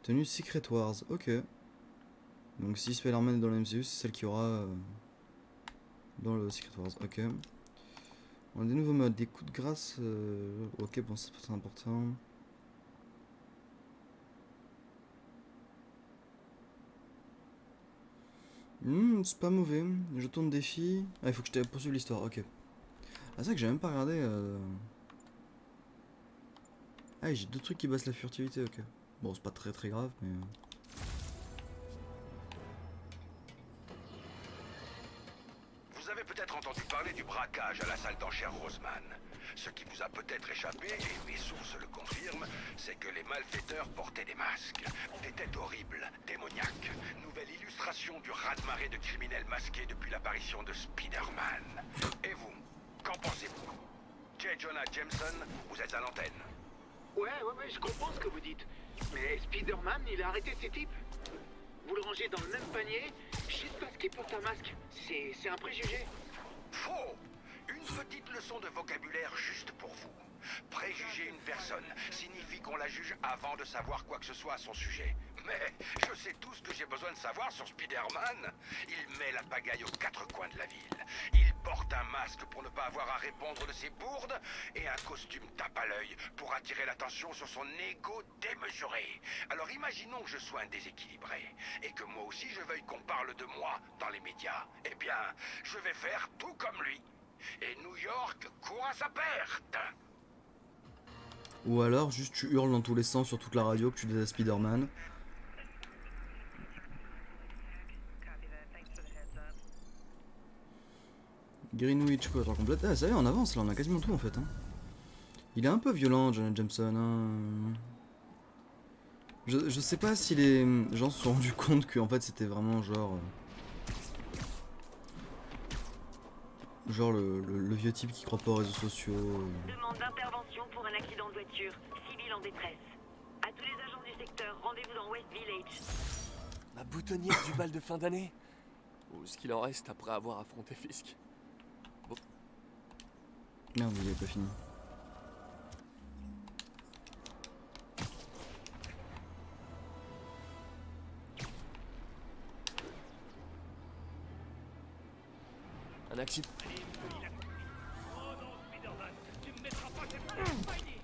Tenue Secret Wars, ok. Donc si Spider-Man est dans le MCU, c'est celle qui aura dans le Secret Wars, ok. On a des nouveaux modes, des coups de grâce, ok, bon, c'est pas très important. C'est pas mauvais. Je tourne défi. Ah, il faut que je te poursuive l'histoire, ok. Ah, c'est vrai que j'ai même pas regardé. Ah, j'ai deux trucs qui baissent la furtivité, ok. Bon, c'est pas très très grave, mais. Vous avez peut-être entendu parler du braquage à la salle d'enchères Roseman. Ce qui vous a peut-être échappé, et mes sources le confirment, c'est que les malfaiteurs portaient des masques. Des têtes horribles, démoniaques. Nouvelle illustration du raz-de-marée de criminels masqués depuis l'apparition de Spider-Man. Et vous, qu'en pensez-vous? J. Jonah Jameson, vous êtes à l'antenne. Ouais, je comprends ce que vous dites. Mais Spider-Man, il a arrêté ces types. Vous le rangez dans le même panier, juste parce qu'il porte un masque. C'est un préjugé. Faux! Une petite leçon de vocabulaire juste pour vous. Préjuger une personne signifie qu'on la juge avant de savoir quoi que ce soit à son sujet. Mais je sais tout ce que j'ai besoin de savoir sur Spider-Man. Il met la pagaille aux quatre coins de la ville. Il porte un masque pour ne pas avoir à répondre de ses bourdes et un costume tape à l'œil pour attirer l'attention sur son ego démesuré. Alors imaginons que je sois un déséquilibré et que moi aussi je veuille qu'on parle de moi dans les médias. Eh bien, je vais faire tout comme lui. Et New York court à sa perte. Ou alors, juste tu hurles dans tous les sens sur toute la radio que tu détestes Spider-Man. Greenwich, quoi, complète. Ah, ça y est, on avance là, on a quasiment tout en fait. Hein. Il est un peu violent, Jonah Jameson. Hein. Je sais pas si les gens se sont rendus compte que en fait c'était vraiment genre. Genre le vieux type qui croit pas aux réseaux sociaux. Demande d'intervention pour un accident de voiture. Civil en détresse. À tous les agents du secteur, rendez-vous dans West Village. Ma boutonnière du bal de fin d'année. Ou ce qu'il en reste après avoir affronté Fisk. Bon. Merde, il est pas fini. Un accident. Oh non, Spider-Man, tu me mettras pas cette Spidey.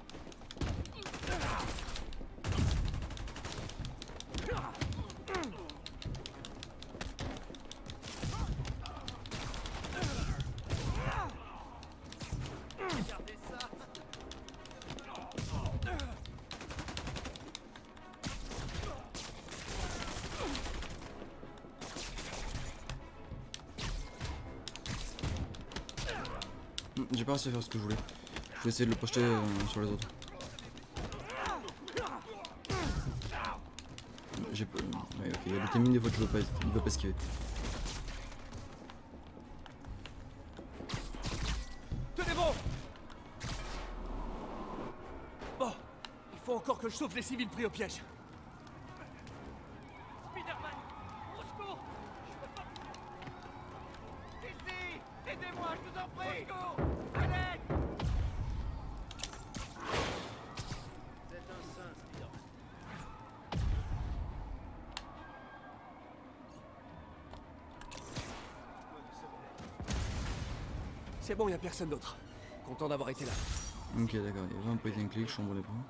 Regardez ça. J'ai pas réussi à faire ce que je voulais. Je vais essayer de le projeter sur les autres. J'ai pas. Ouais, ok, il y a des timings des fois que je veux pas, il veut pas esquiver. Tenez bon. Bon, il faut encore que je sauve les civils pris au piège. Spider-Man, au secours. Je peux pas. Ici, aidez-moi, je vous en prie. Au secours, à l'aide. C'est bon, y a personne d'autre. Content d'avoir été là. Ok, d'accord, il y avait un point and click, je chambre les points.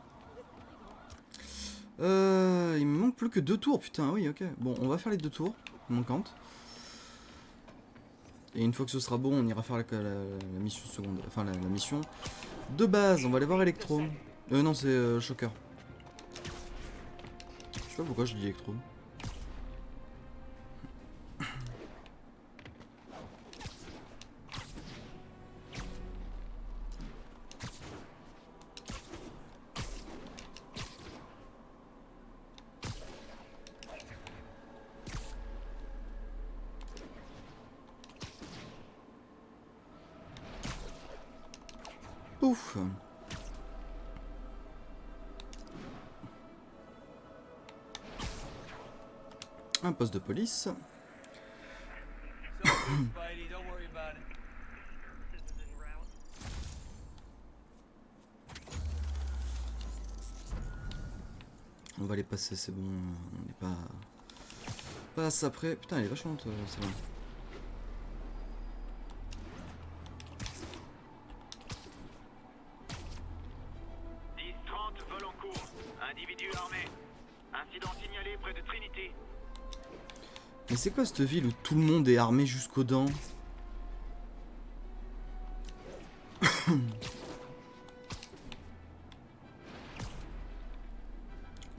Il me manque plus que 2 tours, putain, oui, ok. Bon, on va faire les 2 tours manquantes. Et une fois que ce sera bon, on ira faire la mission secondaire. Enfin, la mission de base. On va aller voir Electro. Non, c'est Shocker. Je sais pas pourquoi je dis Electro. Ouf. Un poste de police. On va les passer, c'est bon. On n'est pas à ça près. Putain, elle est vachement haute, c'est bon. Vol en cours. Individu armé. Incident signalé près de Trinity. Mais c'est quoi cette ville où tout le monde est armé jusqu'aux dents?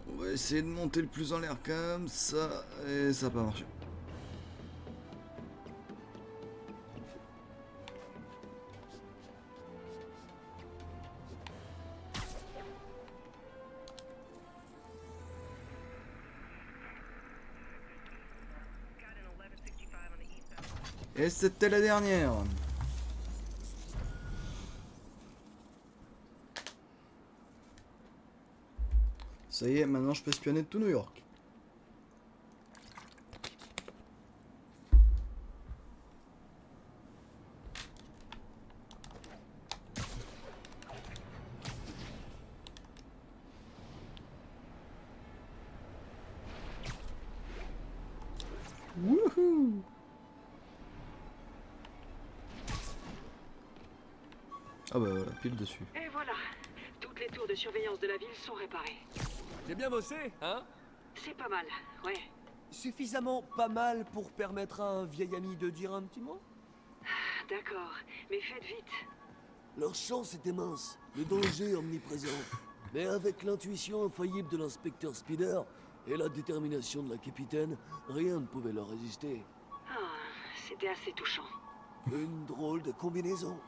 On va essayer de monter le plus en l'air comme ça. Et ça va pas marcher. Et c'était la dernière. Ça y est, maintenant je peux espionner tout New York. Wouhou! Ah bah voilà, pile dessus. Et voilà, toutes les tours de surveillance de la ville sont réparées. J'ai bien bossé, hein? C'est pas mal, ouais. Suffisamment pas mal pour permettre à un vieil ami de dire un petit mot? D'accord, mais faites vite. Leur chance était mince, le danger omniprésent. Mais avec l'intuition infaillible de l'inspecteur Spider et la détermination de la capitaine, rien ne pouvait leur résister. Ah, c'était assez touchant. Une drôle de combinaison.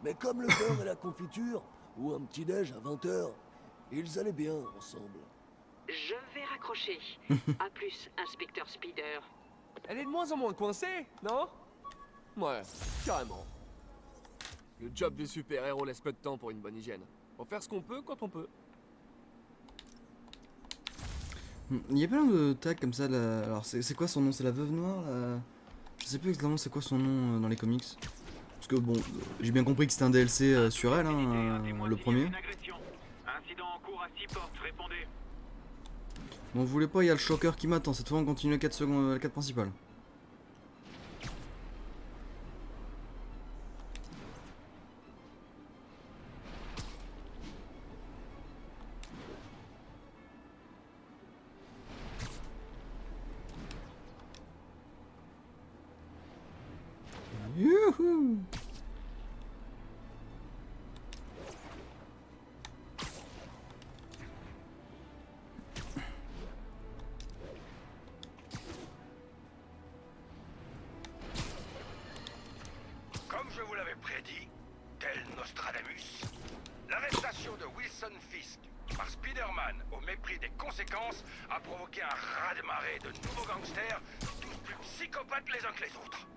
Mais comme le beurre et la confiture, ou un petit déj à 20h, ils allaient bien ensemble. Je vais raccrocher. À plus, inspecteur Spider. Elle est de moins en moins coincée, non? Ouais, carrément. Le job de super-héros laisse peu de temps pour une bonne hygiène. Faut faire ce qu'on peut quand on peut. Il y a plein de tags comme ça là. Alors c'est quoi son nom? C'est la veuve noire là. Je sais plus exactement c'est quoi son nom dans les comics. Parce que bon, j'ai bien compris que c'était un DLC sur elle, hein, le premier. Incident en cours à 6 portes, répondez. Bon, vous voulez pas, il y a le Shocker qui m'attend. Cette fois on continue la quête seconde, la quête principale. Youhou! Comme je vous l'avais prédit, tel Nostradamus, l'arrestation de Wilson Fisk par Spider-Man au mépris des conséquences a provoqué un raz-de-marée de nouveaux gangsters, tous plus psychopathes les uns que les autres.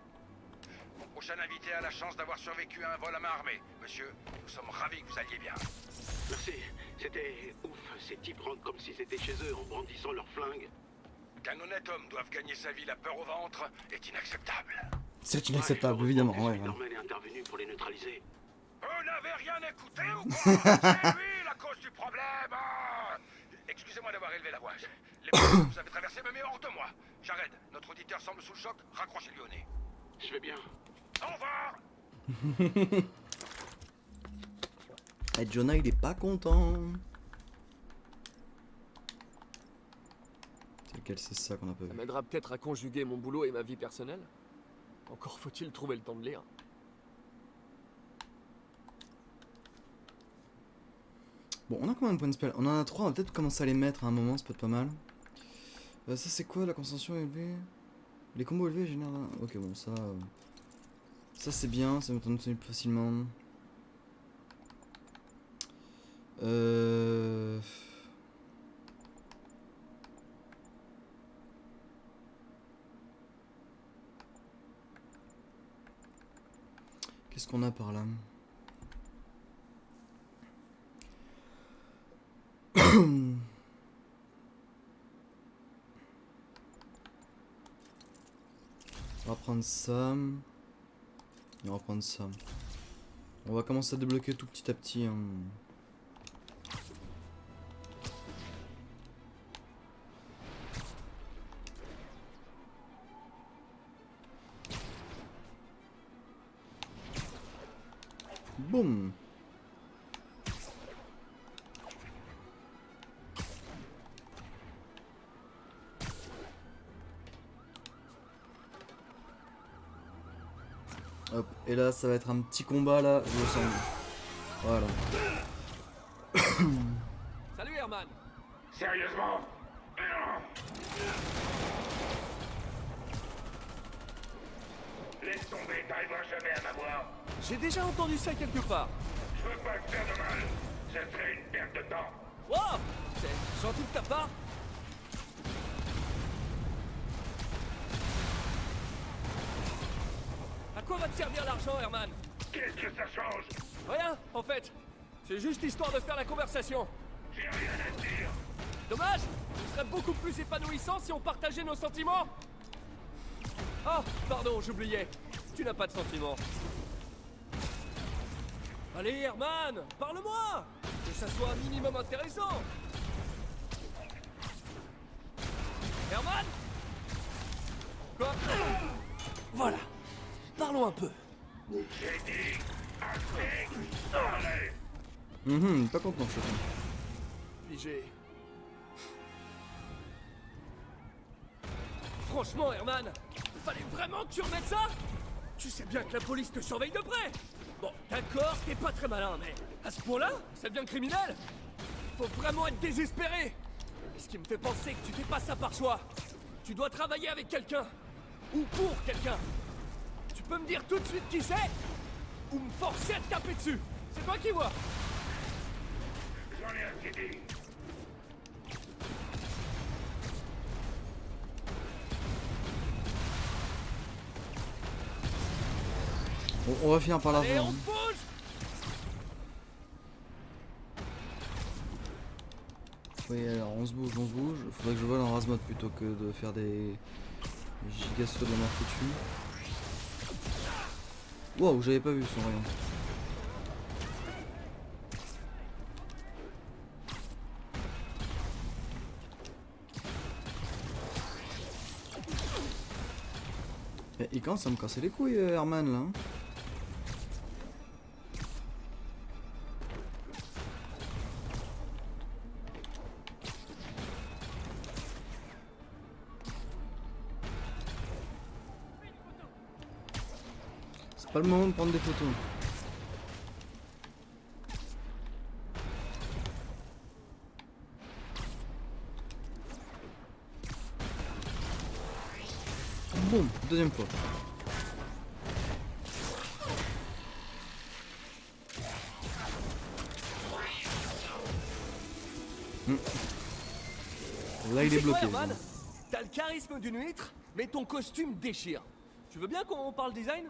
Mon prochain invité a la chance d'avoir survécu à un vol à main armée. Monsieur, nous sommes ravis que vous alliez bien. Merci. C'était ouf. Ces types rentrent comme si c'était chez eux en brandissant leurs flingues. Qu'un honnête homme doive gagner sa vie la peur au ventre est inacceptable. C'est inacceptable, évidemment. Ouais, ouais. Spider-Man est intervenu pour les neutraliser. Vous n'avez rien écouté ou quoi? C'est lui la cause du problème. Ah, excusez-moi d'avoir élevé la voix. Les problèmes que vous avez traversés me met hors de moi. Jared, notre auditeur semble sous le choc. Raccrochez-lui au nez. Je vais bien. Au revoir. Et Jonah, il est pas content. C'est lequel, c'est ça qu'on a pas Ça vu. m'aidera peut-être à conjuguer mon boulot et ma vie personnelle. Encore faut-il trouver le temps de lire. Bon, on a combien de points de spell? On en a 3, on va peut-être commencer à les mettre à un moment, ça peut être pas mal. Ça c'est quoi, la concentration élevée? Les combos élevés génèrent... Ok, bon, ça... Ça c'est bien, ça me tente plus facilement. Qu'est-ce qu'on a par là? On va prendre ça. Et on va prendre ça. On va commencer à débloquer tout petit à petit. Hein. Boum. Hop, et là ça va être un petit combat là, je le sens. Voilà. Salut Herman. Sérieusement? Laisse tomber, t'arriveras jamais à m'avoir. J'ai déjà entendu ça quelque part. Je veux pas te faire de mal. Ce serait une perte de temps. Wow, c'est gentil de ta part. À quoi va te servir l'argent, Herman? Qu'est-ce que ça change? Rien, en fait. C'est juste histoire de faire la conversation. J'ai rien à te dire. Dommage. Ce serait beaucoup plus épanouissant si on partageait nos sentiments. Ah, pardon, j'oubliais. Tu n'as pas de sentiments. Allez, Herman, parle-moi. Que ça soit un minimum intéressant. Herman? Quoi? Voilà. Parlons un peu. J'ai dit assez. Allez. Pas content, je suis. Figé. Franchement, Herman, fallait vraiment que tu remettes ça? Tu sais bien que la police te surveille de près. Bon, d'accord, t'es pas très malin, mais à ce point-là, ça devient criminel. Faut vraiment être désespéré. Et ce qui me fait penser que tu fais pas ça par choix. Tu dois travailler avec quelqu'un. Ou pour quelqu'un. Tu peux me dire tout de suite qui c'est? Ou me forcer à te taper dessus? C'est toi qui vois. J'en ai assez dit. Bon, on va finir par la Allez, fin. on se bouge. Oui, alors on se bouge, on se bouge. Faudrait que je vole en rase-mode plutôt que de faire des gigasauts de la mort foutue. Wow, j'avais pas vu son rayon. Et il commence à me casser les couilles, Herman, là. Hein. C'est pas le moment de prendre des photos. Boum, deuxième fois. Là il est Tu sais quoi, bloqué. Herman? T'as le charisme d'une huître, mais ton costume déchire. Tu veux bien qu'on parle design?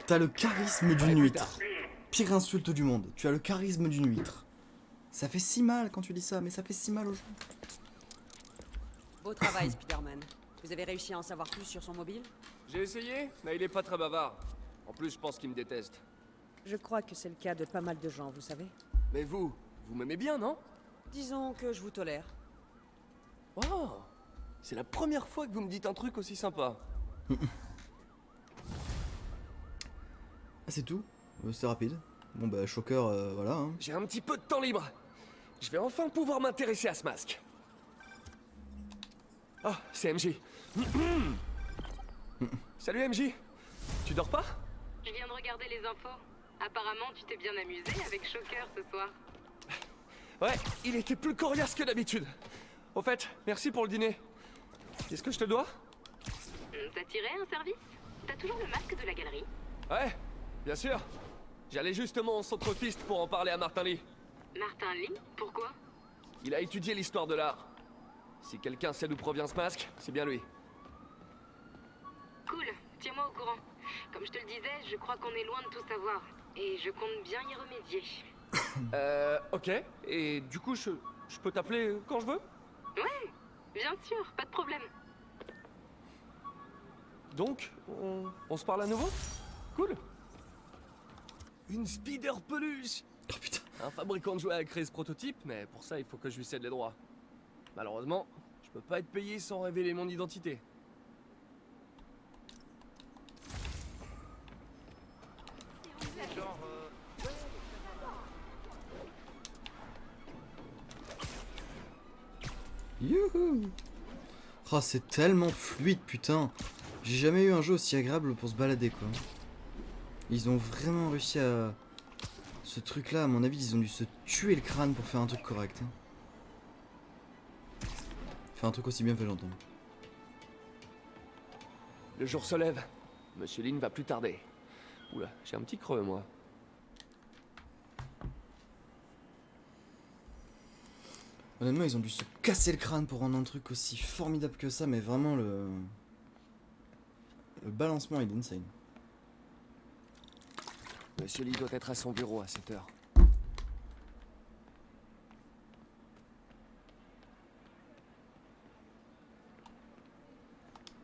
T'as le charisme Ouais, d'une plus huître. tard. Pire insulte du monde. Tu as le charisme d'une huître. Ça fait si mal quand tu dis ça, mais ça fait si mal aux gens. Beau travail, Spider-Man. Vous avez réussi à en savoir plus sur son mobile? J'ai essayé, mais il est pas très bavard. En plus, je pense qu'il me déteste. Je crois que c'est le cas de pas mal de gens, vous savez. Mais vous m'aimez bien, non? Disons que je vous tolère. Oh, c'est la première fois que vous me dites un truc aussi sympa. Ah, c'est tout? C'était rapide. Bon bah, Shocker, voilà. Hein. J'ai un petit peu de temps libre. Je vais enfin pouvoir m'intéresser à ce masque. Oh, c'est MJ. Salut MJ. Tu dors pas? Je viens de regarder les infos. Apparemment, tu t'es bien amusé avec Shocker ce soir. Ouais, il était plus coriace que d'habitude. Au fait, merci pour le dîner. Qu'est-ce que je te dois? Ça t'irait un service? T'as toujours le masque de la galerie? Ouais, bien sûr. J'allais justement au centre-piste pour en parler à Martin Lee. Martin Lee? Pourquoi? Il a étudié l'histoire de l'art. Si quelqu'un sait d'où provient ce masque, c'est bien lui. Cool, tiens-moi au courant. Comme je te le disais, je crois qu'on est loin de tout savoir. Et je compte bien y remédier. Ok. Et du coup, je peux t'appeler quand je veux? Ouais, bien sûr, pas de problème. Donc, on se parle à nouveau? Cool. Une Spider peluche. Oh putain. Un fabricant de jouets a créé ce prototype, mais pour ça, il faut que je lui cède les droits. Malheureusement, je peux pas être payé sans révéler mon identité. Youhou! Oh, c'est tellement fluide, putain! J'ai jamais eu un jeu aussi agréable pour se balader, quoi. Ils ont vraiment réussi à... Ce truc-là, à mon avis, ils ont dû se tuer le crâne pour faire un truc correct. Hein. Faire un truc aussi bien fait, j'entends. Le jour se lève. Monsieur Lin va plus tarder. Oula, j'ai un petit creux, moi. Honnêtement, ils ont dû se casser le crâne pour rendre un truc aussi formidable que ça, mais vraiment le balancement il est insane. Monsieur Lee doit être à son bureau à 7 heures.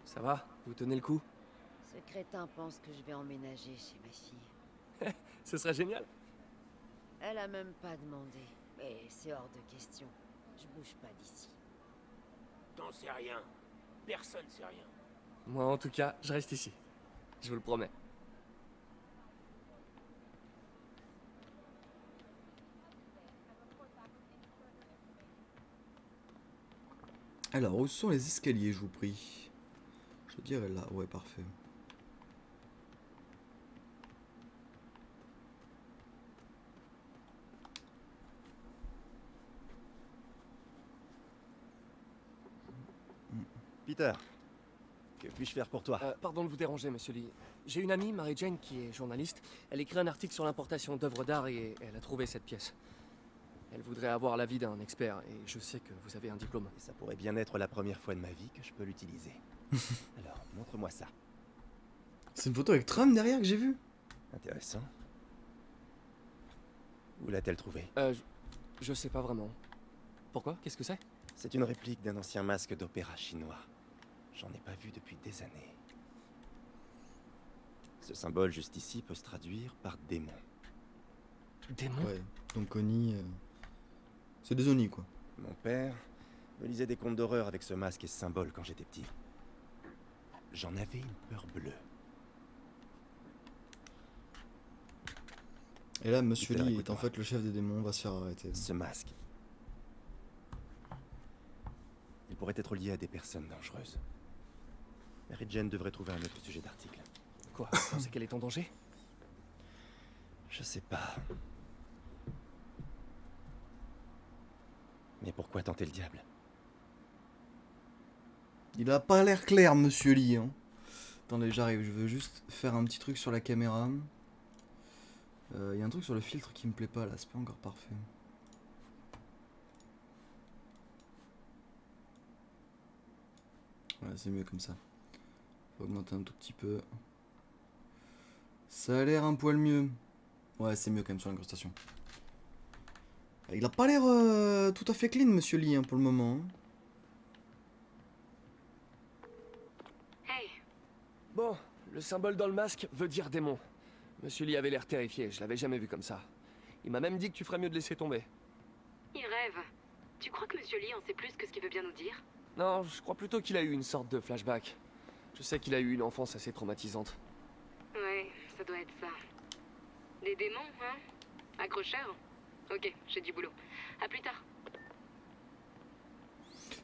Ça va? Vous tenez le coup? Ce crétin pense que je vais emménager chez ma fille. Ce serait génial. Elle a même pas demandé. Mais c'est hors de question. Je bouge pas d'ici. T'en sais rien. Personne sait rien. Moi, en tout cas, je reste ici. Je vous le promets. Alors, où sont les escaliers, je vous prie? Je dirais là, ouais, parfait. Peter, que puis-je faire pour toi? Pardon de vous déranger, monsieur Lee. J'ai une amie, Mary Jane, qui est journaliste. Elle écrit un article sur l'importation d'œuvres d'art et elle a trouvé cette pièce. Elle voudrait avoir l'avis d'un expert et je sais que vous avez un diplôme. Et ça pourrait bien être la première fois de ma vie que je peux l'utiliser. Alors, montre-moi ça. C'est une photo avec Trump derrière que j'ai vu. Intéressant. Où l'a-t-elle trouvé? Je sais pas vraiment. Pourquoi? Qu'est-ce que c'est? C'est une réplique d'un ancien masque d'opéra chinois. J'en ai pas vu depuis des années. Ce symbole juste ici peut se traduire par démon. Démon? Ouais, donc Oni... C'est des Oni, quoi. Mon père me lisait des contes d'horreur avec ce masque et ce symbole quand j'étais petit. J'en avais une peur bleue. Et là, Monsieur Peter, Lee est écoute-moi. en fait le chef des démons, on va se faire arrêter. Ce masque. Il pourrait être lié à des personnes dangereuses. Mary Jane devrait trouver un autre sujet d'article. Quoi? Vous pensez qu'elle est en danger? Je sais pas. Mais pourquoi tenter le diable? Il a pas l'air clair, Monsieur Lee. Hein. Attendez, j'arrive, je veux juste faire un petit truc sur la caméra. Il y a un truc sur le filtre qui me plaît pas là, c'est pas encore parfait. Ouais, c'est mieux comme ça. Faut augmenter un tout petit peu. Ça a l'air un poil mieux. Ouais, c'est mieux quand même sur l'incrustation. Il a pas l'air tout à fait clean, Monsieur Lee, hein, pour le moment. Hein. Hey, Bon, le symbole dans le masque veut dire démon. Monsieur Lee avait l'air terrifié, je l'avais jamais vu comme ça. Il m'a même dit que tu ferais mieux de laisser tomber. il rêve. Tu crois que Monsieur Lee en sait plus que ce qu'il veut bien nous dire? Non, je crois plutôt qu'il a eu une sorte de flashback. Je sais qu'il a eu une enfance assez traumatisante. Ouais, ça doit être ça. Des démons, hein? Accrocheur? Ok, j'ai du boulot. À plus tard.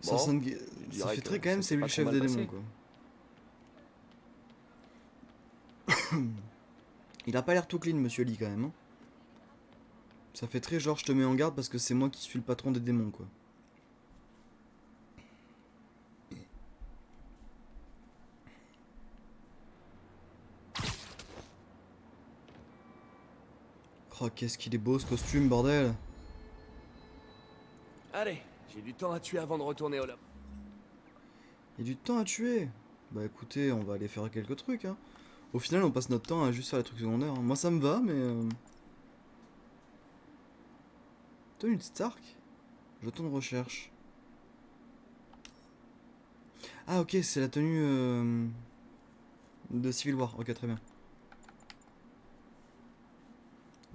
Ça, sonne- ça fait très quand même, c'est lui le chef des démons, quoi. Il a pas l'air tout clean, monsieur Lee, quand même. Hein. Ça fait très genre, je te mets en garde parce que c'est moi qui suis le patron des démons, quoi. Oh, qu'est-ce qu'il est beau ce costume, bordel! Allez, j'ai du temps à tuer avant de retourner au lab. Il y a du temps à tuer! Bah écoutez, on va aller faire quelques trucs, hein. Au final, on passe notre temps à juste faire les trucs secondaires. Hein. Moi, ça me va, mais... Tenue de Stark? Jeton de recherche. Ah, ok, c'est la tenue... de Civil War. Ok, très bien.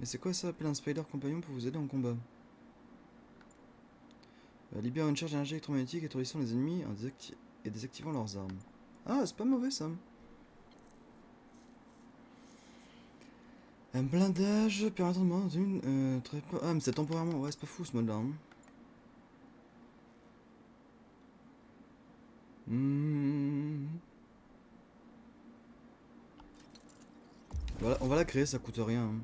Et c'est quoi ça? Appeler un Spider compagnon pour vous aider en combat. Libère une charge d'énergie électromagnétique étourdissant les ennemis et désactivant leurs armes. Ah, c'est pas mauvais ça. Un blindage permettant de mourir dans une... Ah, mais c'est temporairement. Ouais, c'est pas fou ce mode là. Hein. Voilà, on va la créer, ça coûte rien. Hein.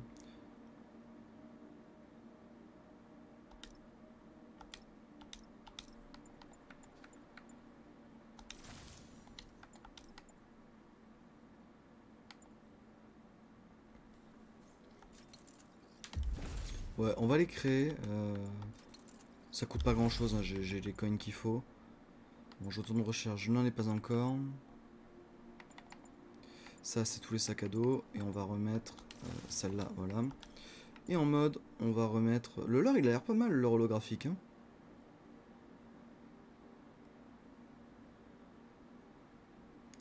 Ouais, on va les créer. Ça coûte pas grand chose, hein. J'ai les coins qu'il faut. Bon, je retourne de recherche, je n'en ai pas encore. Ça, c'est tous les sacs à dos. Et on va remettre celle-là, voilà. Et en mode, on va remettre... Le leurre, il a l'air pas mal, le leurre holographique. Hein.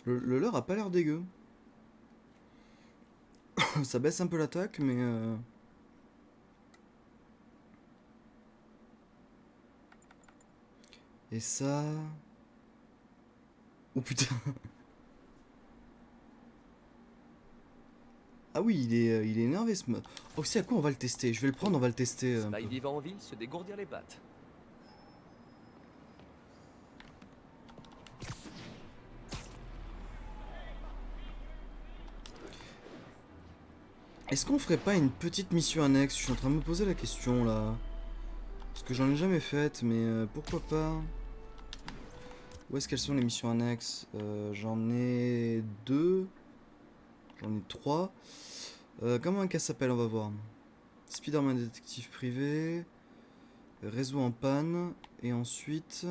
Le leurre a pas l'air dégueu. Ça baisse un peu l'attaque, mais... Et ça... Oh putain. Ah oui, il est énervé ce mode. Oh, c'est à quoi on va le tester? Je vais le prendre, on va le tester. Spidey va en ville se dégourdir les pattes. Est-ce qu'on ferait pas une petite mission annexe? Je suis en train de me poser la question là. Parce que j'en ai jamais faite, mais pourquoi pas? Où est-ce qu'elles sont les missions annexes? J'en ai 2. J'en ai 3. Comment un cas s'appelle? On va voir. Spider-Man détective privé. Réseau en panne. Et ensuite...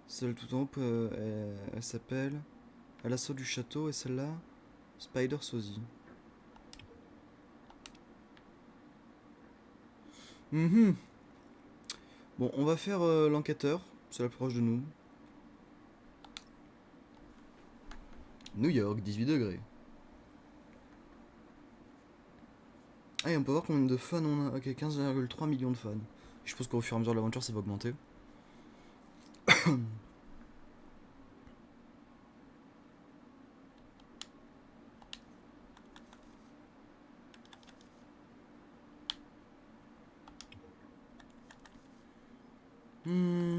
Celle tout en haut, elle s'appelle... À l'assaut du château. Et celle-là, Spider Sosie. Bon, on va faire l'enquêteur. C'est la plus proche de nous. New York, 18 degrés. Ah, et on peut voir combien de fans on a. Ok, 15,3 millions de fans. Je suppose qu'au fur et à mesure de l'aventure, ça va augmenter.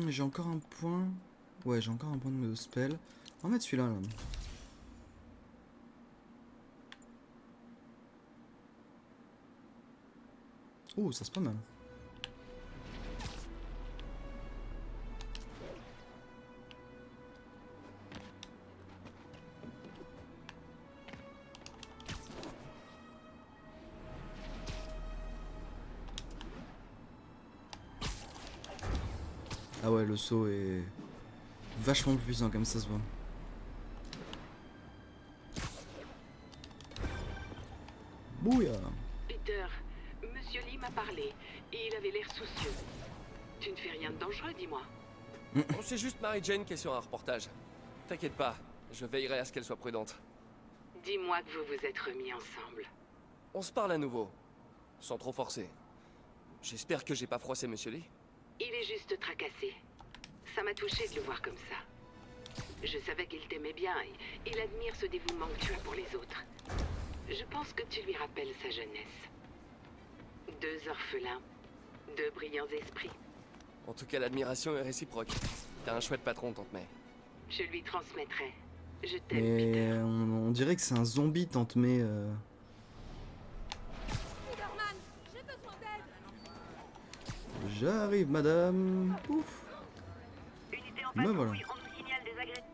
J'ai encore un point. Ouais, j'ai encore un point de spell. On va mettre celui-là là. Oh, ça c'est pas mal. Ah ouais, le saut est vachement plus puissant comme ça se voit. Bouya. Peter, Monsieur Lee m'a parlé et il avait l'air soucieux. Tu ne fais rien de dangereux, dis-moi. Oh, c'est juste Mary Jane qui est sur un reportage. T'inquiète pas, je veillerai à ce qu'elle soit prudente. Dis-moi que vous vous êtes remis ensemble. On se parle à nouveau, sans trop forcer. J'espère que j'ai pas froissé Monsieur Lee. Il est juste tracassé. Ça m'a touché de le voir comme ça. Je savais qu'il t'aimait bien et il admire ce dévouement que tu as pour les autres. Je pense que tu lui rappelles sa jeunesse. 2 orphelins, 2 brillants esprits. En tout cas, l'admiration est réciproque. T'as un chouette patron, Tante May. Je lui transmettrai. Je t'aime, Mais Peter. on dirait que c'est un zombie, Tante May. Spider-Man, j'ai besoin d'aide. J'arrive, madame. Ouf. Unité en Me patrouille, voilà. on nous signale des agresseurs.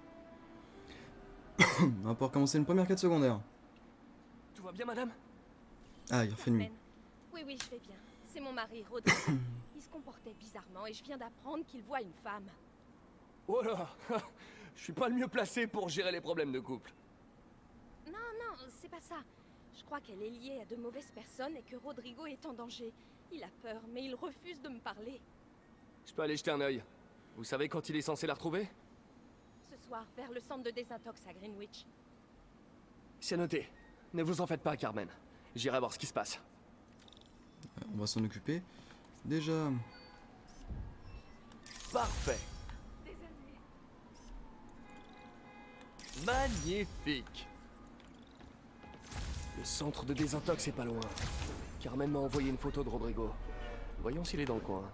On va pouvoir commencer une première quête secondaire. Tout va bien, madame? Ah, il refait nuit. Carmen. Oui, oui, je vais bien. C'est mon mari, Rodrigo. Il se comportait bizarrement et je viens d'apprendre qu'il voit une femme. Oh là. Je suis pas le mieux placé pour gérer les problèmes de couple. Non, non, c'est pas ça. Je crois qu'elle est liée à de mauvaises personnes et que Rodrigo est en danger. Il a peur, mais il refuse de me parler. Je peux aller jeter un œil. Vous savez quand il est censé la retrouver? Ce soir, vers le centre de désintox à Greenwich. C'est noté. Ne vous en faites pas, Carmen. J'irai voir ce qui se passe. On va s'en occuper. Déjà. Parfait. Magnifique. Le centre de désintox est pas loin. Carmen m'a envoyé une photo de Rodrigo. Voyons s'il est dans le coin.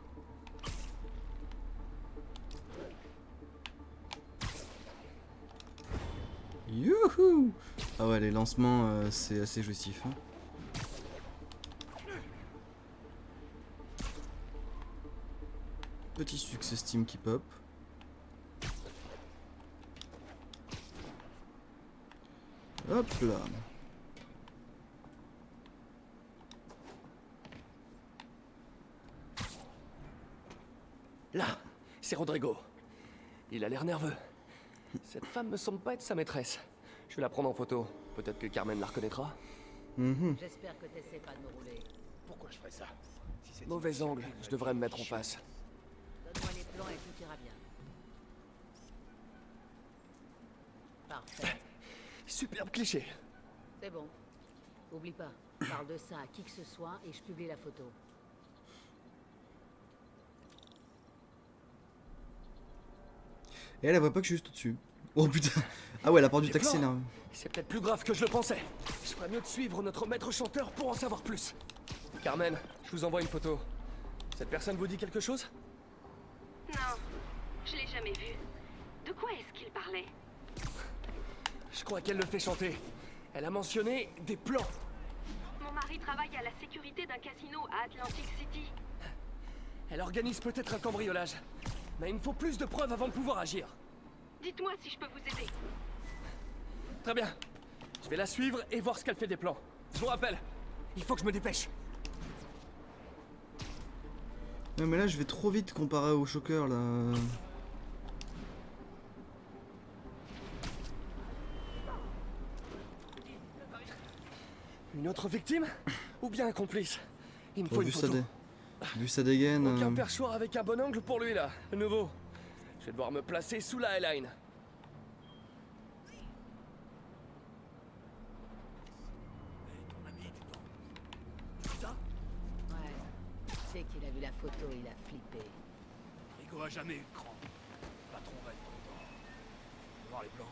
Youhou! Ah ouais, les lancements, c'est assez jouissif. Hein. Petit succès Steam qui pop. Hop là. Là, c'est Rodrigo. Il a l'air nerveux. Cette femme me semble pas être sa maîtresse. Je vais la prendre en photo. Peut-être que Carmen la reconnaîtra. J'espère que t'essaies pas de me rouler. Pourquoi je ferais ça? Si cette Mauvais image- angle, je devrais me mettre en face. Donne-moi les plans et tout ira bien. Parfait. Superbe cliché. C'est bon. Oublie pas, parle de ça à qui que ce soit et je publie la photo. Et elle voit pas que je suis juste au-dessus. Oh putain. Ah ouais, la porte du Les taxi plans. là. C'est peut-être plus grave que je le pensais. Je ferais mieux de suivre notre maître chanteur pour en savoir plus. Carmen, je vous envoie une photo. Cette personne vous dit quelque chose? Non, je l'ai jamais vu. De quoi est-ce qu'il parlait? Je crois qu'elle le fait chanter. Elle a mentionné des plans. Mon mari travaille à la sécurité d'un casino à Atlantic City. Elle organise peut-être un cambriolage. Mais il me faut plus de preuves avant de pouvoir agir. Dites-moi si je peux vous aider. Très bien. Je vais la suivre et voir ce qu'elle fait des plans. Je vous rappelle, il faut que je me dépêche. Non mais là je vais trop vite comparé au Shocker là. Une autre victime? Ou bien un complice? Il me faut Oh, une vu ça photo. vu ça dégaine. Aucun perchoir avec un bon angle pour lui là, le nouveau. Je vais devoir me placer sous la highline. Ouais. Dès qu'il a vu la photo, il a flippé. Rico a jamais eu de cran. Le patron va être content. On va voir les plans.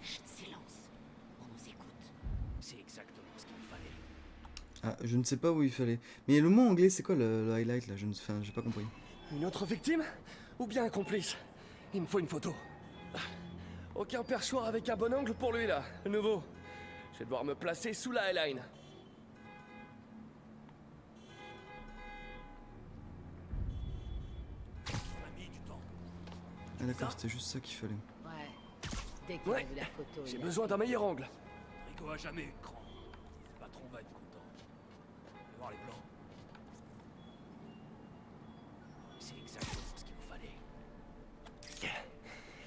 Chut, silence. On nous écoute. C'est exactement ce qu'il me fallait. Ah, je ne sais pas où il fallait. Mais le mot anglais c'est quoi le highlight là? Je ne sais, enfin, j'ai pas compris. Une autre victime? Ou bien un complice? Il me faut une photo. Aucun perchoir avec un bon angle pour lui là, le nouveau. Je vais devoir me placer sous la highline. On a mis du temps. Ah d'accord, c'était juste ça qu'il fallait. Ouais. Dès qu'il a Ouais, vu la photo, j'ai il a besoin d'un meilleur angle. Rico a jamais eu de cran. Le patron va être content. On va voir les plans. C'est exactement ce qu'il me fallait.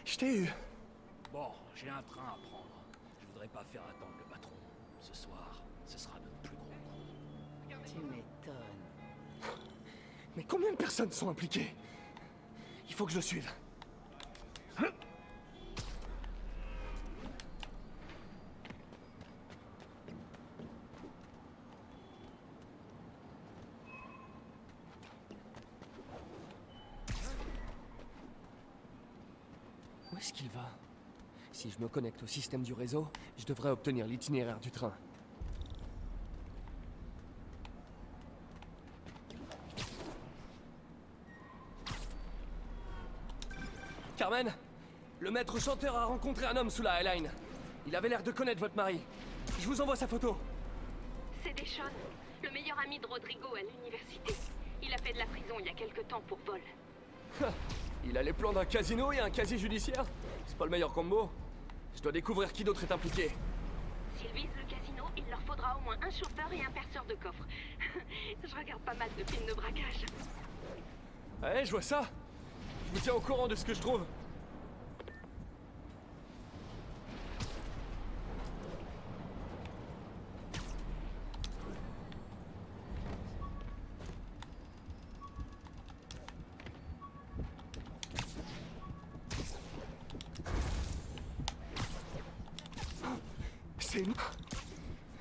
Je t'ai eu. Bon, j'ai un train à prendre. Je voudrais pas faire attendre le patron. Ce soir, ce sera notre plus gros coup. Tu m'étonnes. Mais combien de personnes sont impliquées? Il faut que je le suive. Où est-ce qu'il va? Si je me connecte au système du réseau, je devrais obtenir l'itinéraire du train. Carmen, le maître chanteur a rencontré un homme sous la Highline. Il avait l'air de connaître votre mari. Je vous envoie sa photo. C'est Deshaun, le meilleur ami de Rodrigo à l'université. Il a fait de la prison il y a quelque temps pour vol. Il a les plans d'un casino et un casier judiciaire. C'est pas le meilleur combo. Je dois découvrir qui d'autre est impliqué. S'ils visent le casino, il leur faudra au moins un chauffeur et un perceur de coffre. Je regarde pas mal de films de braquage. Ouais, je vois ça. Je vous tiens au courant de ce que je trouve.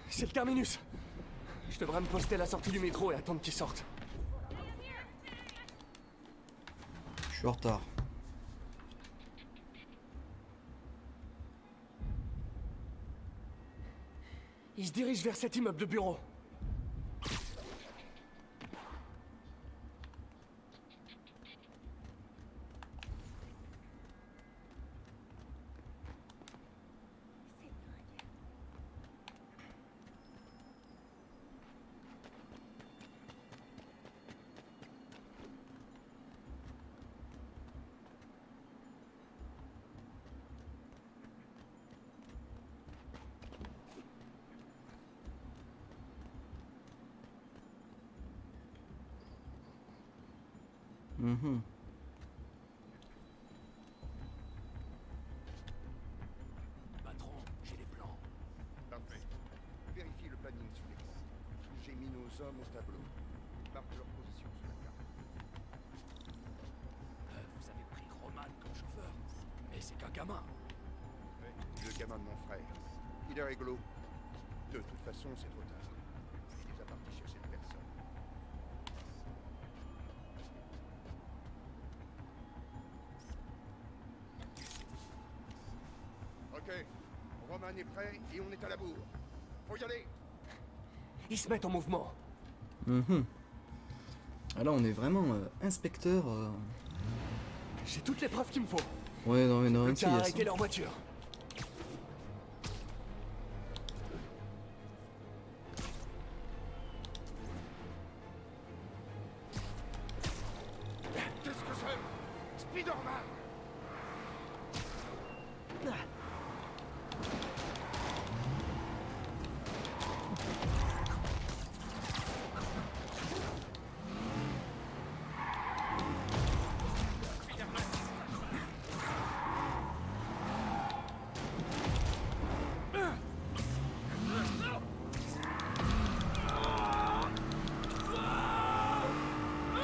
C'est le terminus. Je devrais me poster à la sortie du métro et attendre qu'il sorte. Je suis en retard. Il se dirige vers cet immeuble de bureau. Mhm. Patron, j'ai les plans. Parfait. Vérifie le planning sur l'écran. J'ai mis nos hommes au tableau. Marque leur position sur la carte. Vous avez pris Roman comme chauffeur. Mais c'est qu'un gamin. Ouais, le gamin de mon frère. Il est rigolo. De toute façon, c'est trop tard. Il est déjà parti chercher une personne. Ok, Roman est prêt et on est à la bourre. Faut y aller. Ils se mettent en mouvement. Mhm. Ah là, on est vraiment inspecteur. J'ai toutes les preuves qu'il me faut. Ouais, non, mais non, Le cas a arrêté leur voiture. Qu'est-ce que c'est? Spider-Man!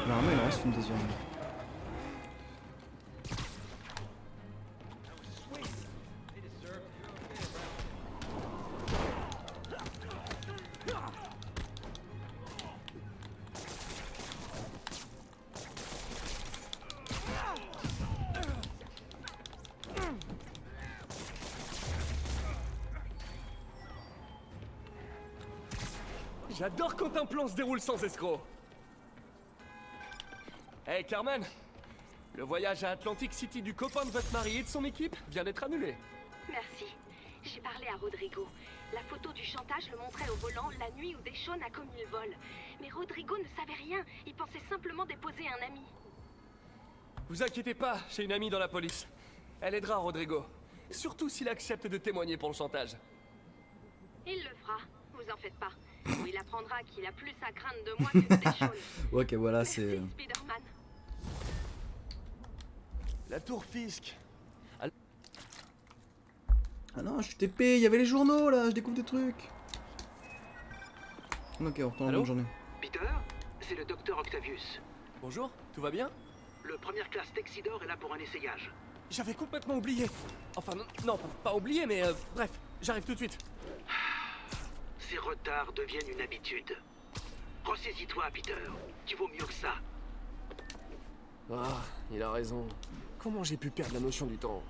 Normalement, il en reste une deuxième. J'adore quand un plan se déroule sans escroc. Hey Carmen, le voyage à Atlantic City du copain de votre mari et de son équipe vient d'être annulé. Merci. J'ai parlé à Rodrigo. La photo du chantage le montrait au volant la nuit où Deshaun a commis le vol. Mais Rodrigo ne savait rien. Il pensait simplement déposer un ami. Vous inquiétez pas, j'ai une amie dans la police. Elle aidera Rodrigo. Surtout s'il accepte de témoigner pour le chantage. Il le fera, vous en faites pas. Ou il apprendra qu'il a plus à craindre de moi que de Deshaun. Ok, voilà, c'est. Merci, Spider-Man. La tour Fisk. Ah non, je suis TP, il y avait les journaux là, je découvre des trucs. Ok, on reprend la bonne journée. Peter, c'est le docteur Octavius. Bonjour, tout va bien? Le première classe Texidor est là pour un essayage. J'avais complètement oublié. Enfin, non, pas oublié, mais bref, j'arrive tout de suite. Ces retards deviennent une habitude. Ressaisis-toi, Peter. Tu vaux mieux que ça. Ah, il a raison. Comment j'ai pu perdre la notion du temps?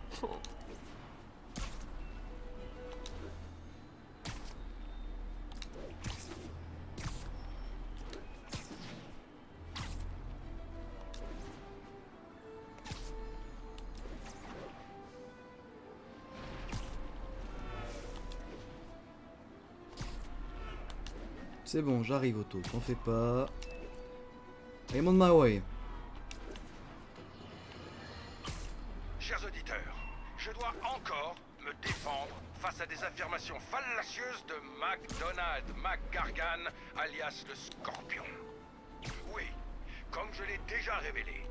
C'est bon, j'arrive Otto, t'en fais pas. I'm on my way. Chers auditeurs, je dois encore me défendre face à des affirmations fallacieuses de MacDonald McGargan, alias le Scorpion. Oui, comme je l'ai déjà révélé,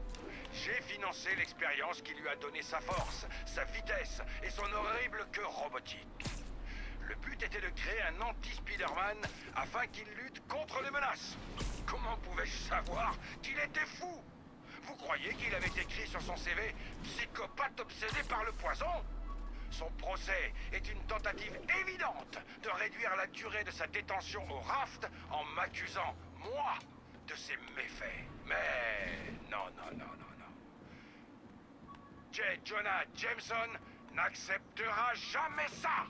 j'ai financé l'expérience qui lui a donné sa force, sa vitesse et son horrible queue robotique. Le but était de créer un anti-Spider-Man afin qu'il lutte contre les menaces. Comment pouvais-je savoir qu'il était fou? Vous croyez qu'il avait écrit sur son CV « Psychopathe obsédé par le poison » ? Son procès est une tentative évidente de réduire la durée de sa détention au raft en m'accusant, moi, de ses méfaits. Mais non, non, non, non, non. J. Jonah Jameson n'acceptera jamais ça.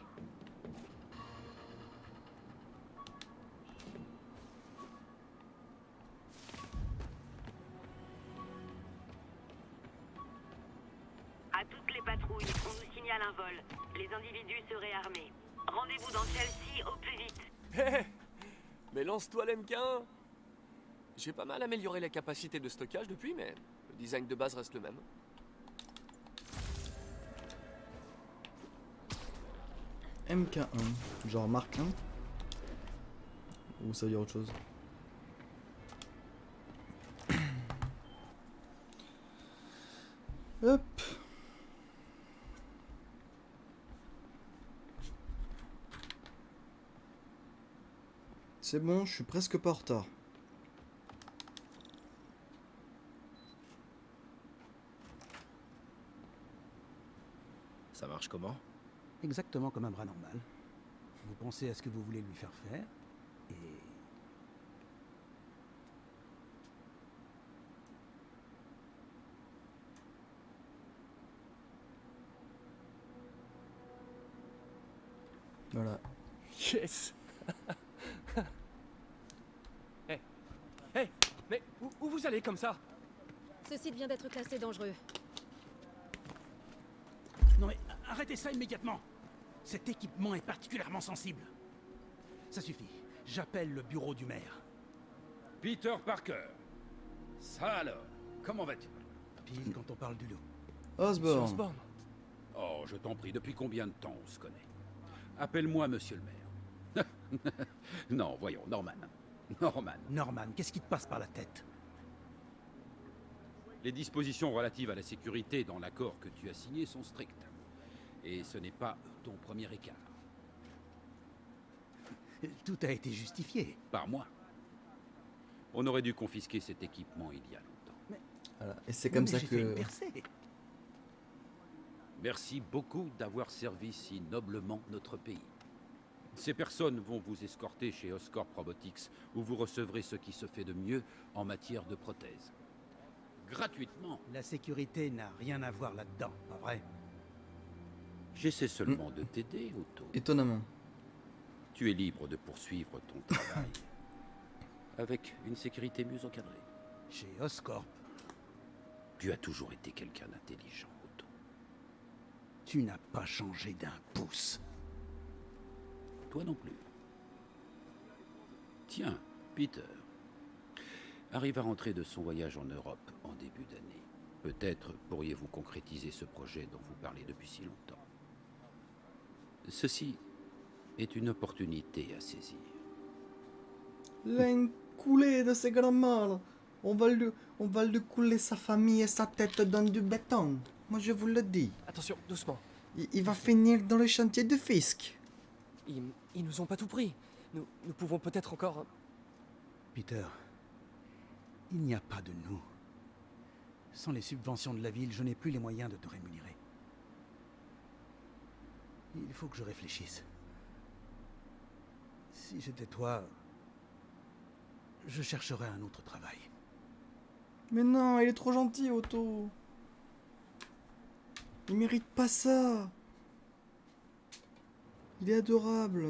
À toutes les patrouilles, on nous signale un vol. Les individus seraient armés. Rendez-vous dans Chelsea au plus vite. Hé, mais lance-toi l'MK1. J'ai pas mal amélioré la capacité de stockage depuis, mais le design de base reste le même. MK1, genre Mark 1. Ou ça veut dire autre chose? Hop. C'est bon, je suis presque pas en retard. Ça marche comment? Exactement comme un bras normal. Vous pensez à ce que vous voulez lui faire faire, et... Voilà. Yes. Hé, hey, mais où vous allez comme ça? Ce site vient d'être classé dangereux. Non mais arrêtez ça immédiatement. Cet équipement est particulièrement sensible. Ça suffit. J'appelle le bureau du maire. Peter Parker. Ça alors, comment vas-tu? Pile quand on parle du loup. Osborn. Oh, je t'en prie, depuis combien de temps on se connaît? Appelle-moi monsieur le maire. Non, voyons, Norman. Norman, qu'est-ce qui te passe par la tête? Les dispositions relatives à la sécurité dans l'accord que tu as signé sont strictes. Et ce n'est pas ton premier écart. Tout a été justifié. Par moi. On aurait dû confisquer cet équipement il y a longtemps. Voilà. Et c'est comme ça j'ai fait une que... percée. Merci beaucoup d'avoir servi si noblement notre pays. Ces personnes vont vous escorter chez Oscorp Robotics, où vous recevrez ce qui se fait de mieux en matière de prothèses. Gratuitement. La sécurité n'a rien à voir là-dedans, pas vrai? J'essaie seulement de t'aider, Otto. Étonnamment. Tu es libre de poursuivre ton travail avec une sécurité mieux encadrée. Chez Oscorp. Tu as toujours été quelqu'un d'intelligent, Otto. Tu n'as pas changé d'un pouce. Toi non plus. Tiens, Peter arrive à rentrer de son voyage en Europe en début d'année. Peut-être pourriez-vous concrétiser ce projet dont vous parlez depuis si longtemps. Ceci est une opportunité à saisir. L'enculé de ces grands-mères. On va lui couler sa famille et sa tête dans du béton. Moi je vous le dis. Attention, doucement. Il va finir dans le chantier de Fisk. Ils nous ont pas tout pris. Nous pouvons peut-être encore... Peter, il n'y a pas de nous. Sans les subventions de la ville, je n'ai plus les moyens de te rémunérer. Il faut que je réfléchisse. Si j'étais toi, je chercherais un autre travail. Mais non, il est trop gentil, Otto. Il mérite pas ça. Il est adorable.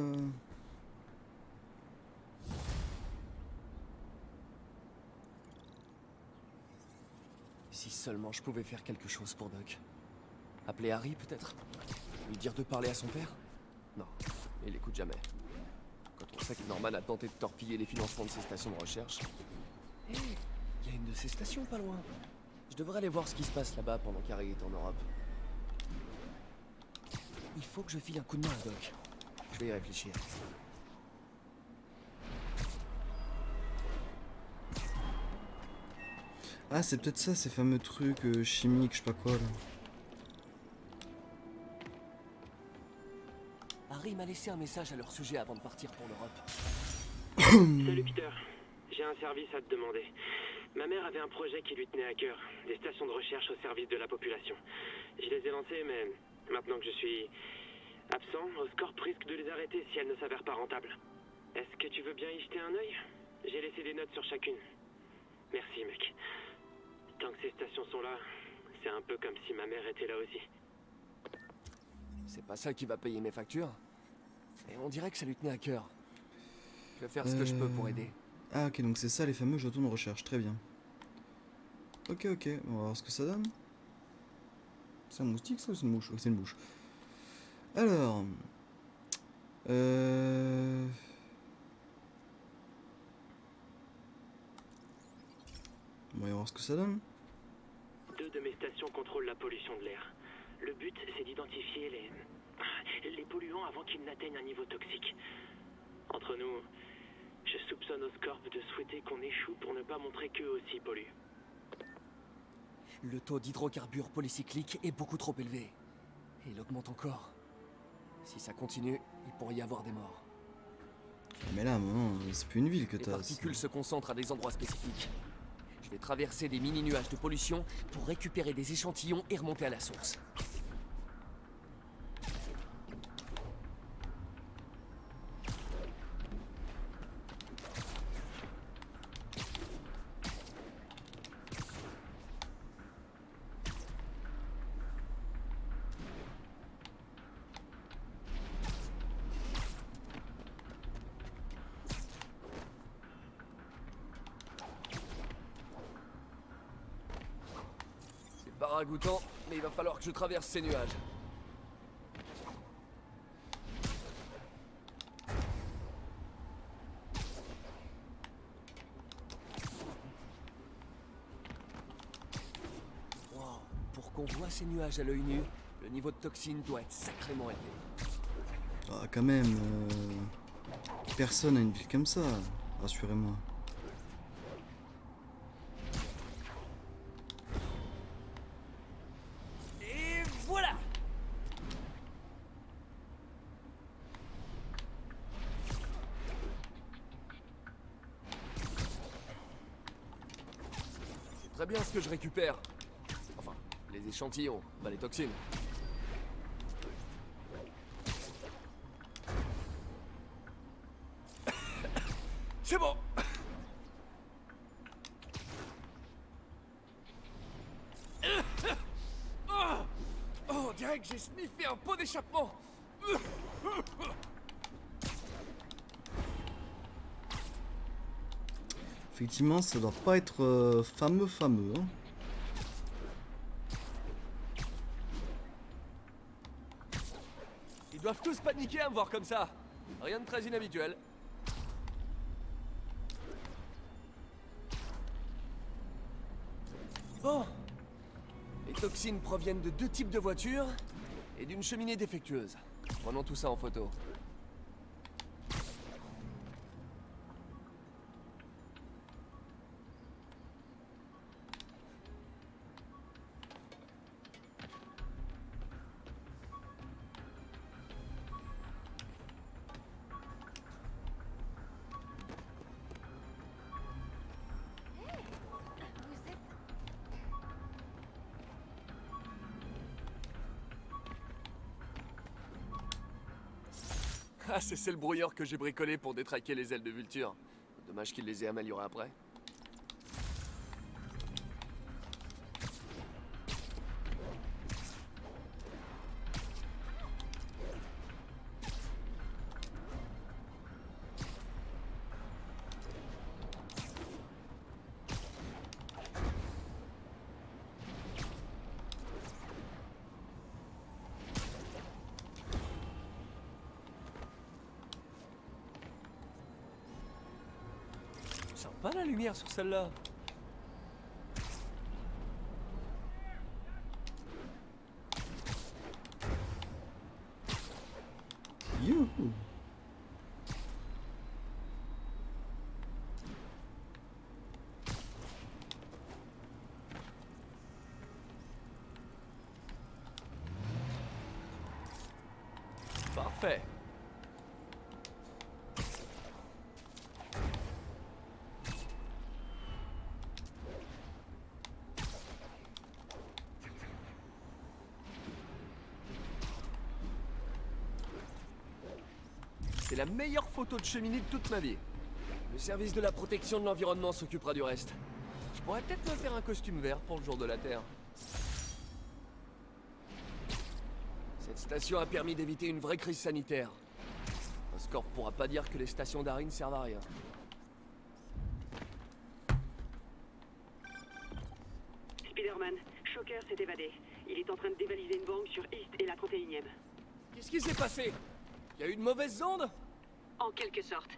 Si seulement je pouvais faire quelque chose pour Doc. Appeler Harry, peut-être? Lui dire de parler à son père? Non, il écoute jamais. Quand on ça que Norman a tenté de torpiller les financements de ces stations de recherche. Hé, il y a une de ces stations pas loin. Je devrais aller voir ce qui se passe là-bas pendant qu'Harry est en Europe. Il faut que je file un coup de main à Doc. Je vais y réfléchir. Ah, c'est peut-être ça, ces fameux trucs chimiques, je sais pas quoi là. Harry m'a laissé un message à leur sujet avant de partir pour l'Europe. Salut Peter, j'ai un service à te demander. Ma mère avait un projet qui lui tenait à cœur, des stations de recherche au service de la population. Je les ai lancées, mais maintenant que je suis absent, Oscorp risque de les arrêter si elles ne s'avèrent pas rentables. Est-ce que tu veux bien y jeter un œil? J'ai laissé des notes sur chacune. Merci mec. Tant que ces stations sont là, c'est un peu comme si ma mère était là aussi. C'est pas ça qui va payer mes factures. Et on dirait que ça lui tenait à cœur. Je vais faire ce que je peux pour aider. Ah ok, donc c'est ça les fameux jetons de recherche, très bien. Ok, on va voir ce que ça donne. C'est un moustique ça ou c'est une mouche? C'est une mouche. Alors... On va voir ce que ça donne. 2 de mes stations contrôlent la pollution de l'air. Le but, c'est d'identifier les polluants avant qu'ils n'atteignent un niveau toxique. Entre nous, je soupçonne Oscorp de souhaiter qu'on échoue pour ne pas montrer qu'eux aussi polluent. Le taux d'hydrocarbures polycycliques est beaucoup trop élevé. Et il augmente encore. Si ça continue, il pourrait y avoir des morts. Mais là, non, c'est plus une ville que Les t'as. particules se concentrent à des endroits spécifiques. Je vais traverser des mini-nuages de pollution pour récupérer des échantillons et remonter à la source. Ragoûtant, mais il va falloir que je traverse ces nuages. Wow. Pour qu'on voit ces nuages à l'œil nu, le niveau de toxine doit être sacrément élevé. Ah quand même, personne n'a une ville comme ça, rassurez-moi. Très bien ce que je récupère. Enfin, les échantillons, pas les toxines. C'est bon. Oh, on dirait que j'ai sniffé un pot d'échappement. Effectivement, ça doit pas être fameux. Hein. Ils doivent tous paniquer à me voir comme ça. Rien de très inhabituel. Bon. Les toxines proviennent de 2 types de voitures et d'une cheminée défectueuse. Prenons tout ça en photo. Ah, c'est le brouilleur que j'ai bricolé pour détraquer les ailes de Vulture. Dommage qu'il les ait améliorées après. sympa la lumière sur celle-là. Youhou. Parfait. C'est la meilleure photo de cheminée de toute ma vie. Le service de la protection de l'environnement s'occupera du reste. Je pourrais peut-être me faire un costume vert pour le jour de la Terre. Cette station a permis d'éviter une vraie crise sanitaire. Oscorp pourra pas dire que les stations d'Arin servent à rien. Spider-Man, Shocker s'est évadé. Il est en train de dévaliser une banque sur East et la 31e. Qu'est-ce qui s'est passé? Il y a eu une mauvaise onde? En quelque sorte.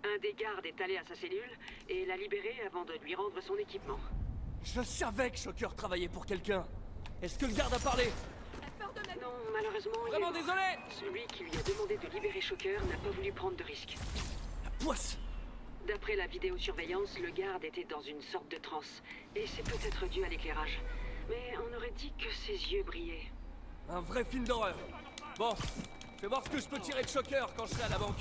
Un des gardes est allé à sa cellule et l'a libéré avant de lui rendre son équipement. Je savais que Shocker travaillait pour quelqu'un. Est-ce que le garde a parlé? Non, malheureusement, Vraiment désolé. Celui qui lui a demandé de libérer Shocker n'a pas voulu prendre de risque. La poisse. D'après la vidéosurveillance, le garde était dans une sorte de transe. Et c'est peut-être dû à l'éclairage. Mais on aurait dit que ses yeux brillaient. Un vrai film d'horreur. Bon, je vais voir ce que je peux tirer de Shocker quand je serai à la banque.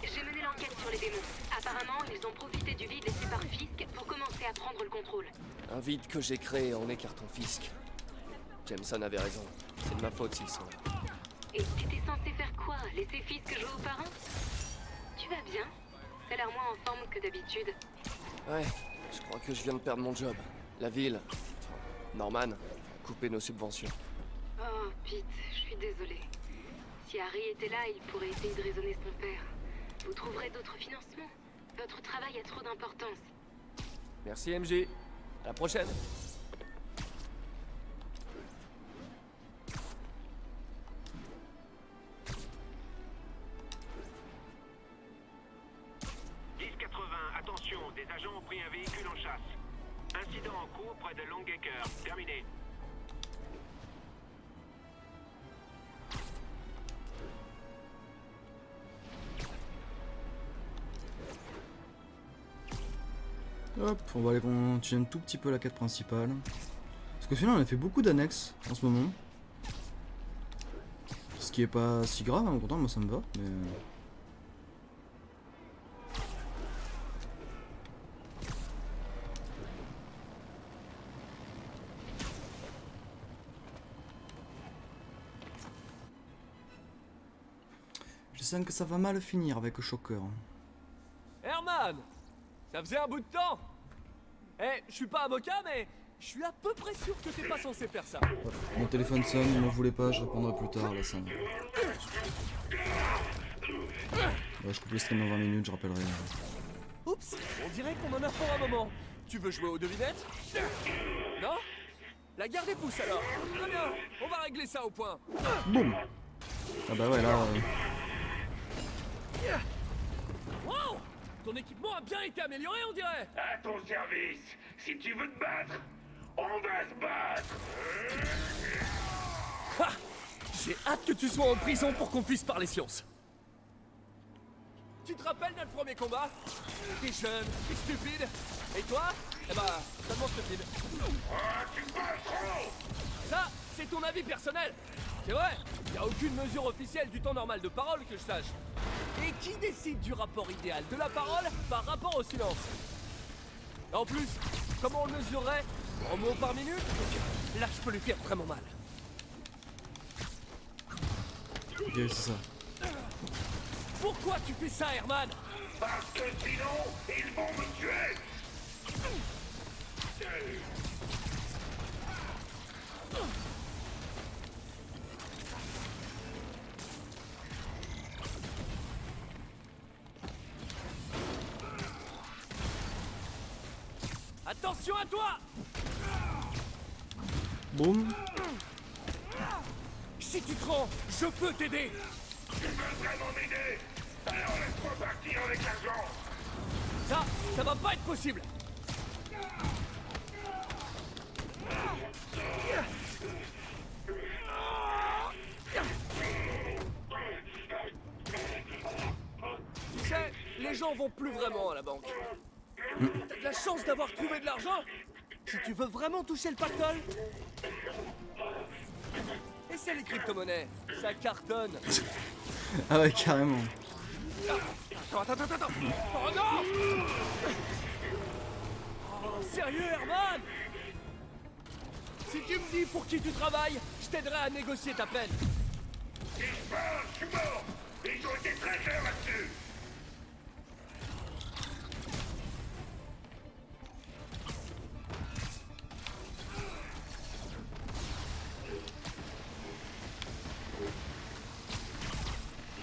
J'ai mené l'enquête sur les démons. Apparemment, ils ont profité du vide laissé par Fisk pour commencer à prendre le contrôle. Un vide que j'ai créé en écartant Fisk. Jameson avait raison. C'est de ma faute s'ils sont là. Et t'étais censé faire quoi? Laisser Fisk jouer aux parents? Tu vas bien? T'as l'air moins en forme que d'habitude. Ouais, je crois que je viens de perdre mon job. La ville, enfin, Norman, a coupé nos subventions. Oh, Pete, je suis désolée. Si Harry était là, il pourrait essayer de raisonner son père. Vous trouverez d'autres financements. Votre travail a trop d'importance. Merci MJ. À la prochaine. Attention, des agents ont pris un véhicule en chasse. Incident en cours près de Longacre. Terminé. Hop, on va aller continuer un tout petit peu la quête principale. Parce que finalement on a fait beaucoup d'annexes en ce moment. Ce qui est pas si grave, hein, pourtant moi ça me va, mais... Je sens que ça va mal finir avec le Shocker. Herman! Ça faisait un bout de temps! Eh, je suis pas avocat, mais je suis à peu près sûr que t'es pas censé faire ça. Mon téléphone sonne, il m'en voulait pas, je répondrai plus tard, là ça. Ouais, je coupe le stream dans 20 minutes, je rappellerai. Oups, on dirait qu'on en a pour un moment. Tu veux jouer aux devinettes? Non? La garde des pouces alors. Très bien, on va régler ça au point. Boum! Ah bah ouais, là... Wow! Ton équipement a bien été amélioré, on dirait. À ton service. Si tu veux te battre, on va se battre. Ha! J'ai hâte que tu sois en prison pour qu'on puisse parler science. Tu te rappelles notre premier combat? T'es jeune, t'es stupide. Et toi? Eh bah, seulement stupide. Ça, c'est ton avis personnel. C'est vrai, y a aucune mesure officielle du temps normal de parole que je sache. Et qui décide du rapport idéal de la parole par rapport au silence? En plus, comment on le mesurerait? En mots par minute? Là, je peux lui faire vraiment mal. Ok, c'est ça. Pourquoi tu fais ça, Herman? Parce que sinon, ils vont me tuer. Attention à toi! Boum. Si tu te rends, je peux t'aider! Tu veux vraiment m'aider? Alors laisse-moi partir avec l'argent! Ça va pas être possible! Tu sais, les gens vont plus vraiment à la banque. T'as de la chance d'avoir trouvé de l'argent! Si tu veux vraiment toucher le pactole... Et c'est les crypto-monnaies, ça cartonne! Ah ouais, carrément. Attends! Oh non! Oh, sérieux, Herman? Si tu me dis pour qui tu travailles, je t'aiderai à négocier ta peine. Si je pars, je suis mort! Ils ont été très clairs là-dessus!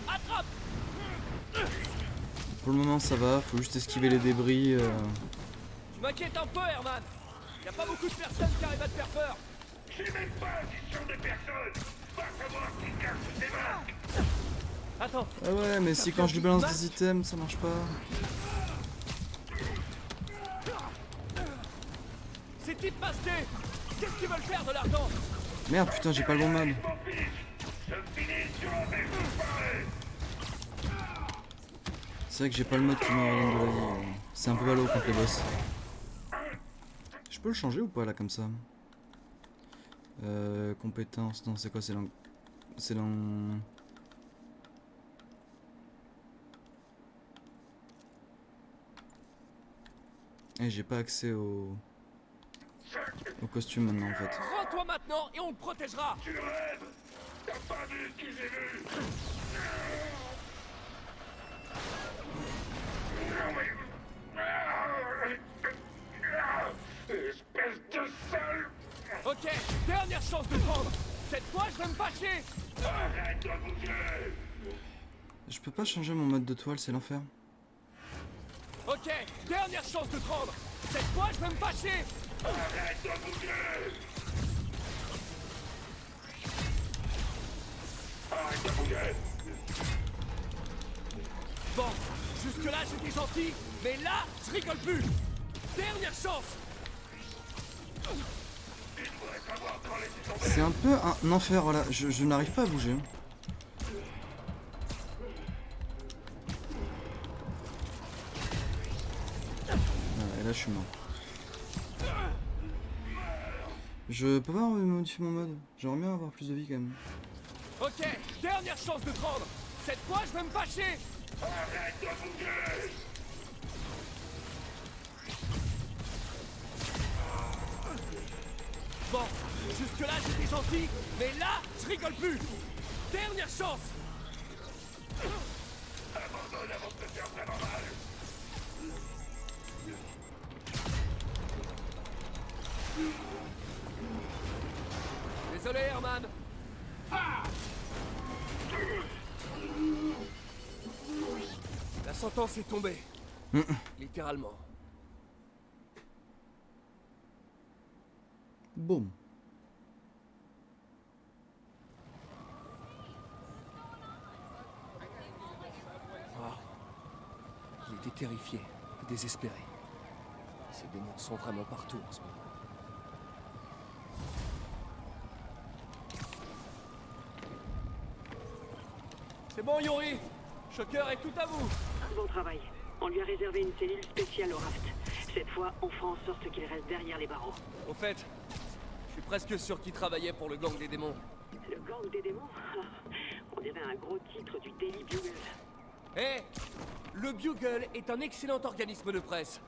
Attrape! Pour le moment ça va, faut juste esquiver les débris. Tu m'inquiètes un peu, Herman. Y a pas beaucoup de personnes qui arrivent à te faire peur. J'ai même pas addition de personnes! Va savoir qui cache ces masques! Attends. Ah ouais, mais si quand je lui balance des items, ça marche pas. Ces types masqués, qu'est-ce qu'ils veulent faire de l'argent? Merde, putain, j'ai pas le bon mode. C'est vrai que j'ai pas le mode qui me redonne de la vie. C'est un peu ballot contre les boss. Je peux le changer ou pas là comme ça? Compétences, non c'est quoi? C'est dans... C'est dans... Et j'ai pas accès au costume maintenant en fait. Rends-toi maintenant et on te protégera. Tu rêves! T'as pas vu ce que j'ai vu! Espèce de sale! Ok, dernière chance de prendre. Cette fois, je vais me fâcher. Arrête de bouger! Je peux pas changer mon mode de toile, c'est l'enfer. Ok, dernière chance de prendre. Cette fois, je vais me fâcher. Arrête de bouger! Arrête de bouger! Bon, jusque-là, j'étais gentil, mais là, je rigole plus. Dernière chance. C'est un peu un enfer, voilà, je n'arrive pas à bouger. Voilà, et là je suis mort. Je peux pas modifier mon mode, j'aimerais bien avoir plus de vie quand même. Ok, dernière chance de prendre. Cette fois, je vais me fâcher. Arrête de bouger! Bon, jusque-là, j'étais gentil, mais là, je rigole plus. Dernière chance. Abandonne avant de te faire vraiment mal! Désolé, Herman. La sentence est tombée. Littéralement. Boum. Il était terrifié, désespéré. Ces démons sont vraiment partout en ce moment. C'est bon, Yuri. Shocker est tout à vous. Bon travail. On lui a réservé une cellule spéciale au raft. Cette fois, on fera en sorte qu'il reste derrière les barreaux. Au fait, je suis presque sûr qu'il travaillait pour le gang des démons. Le gang des démons? On dirait un gros titre du Daily Bugle. Eh, le Bugle est un excellent organisme de presse.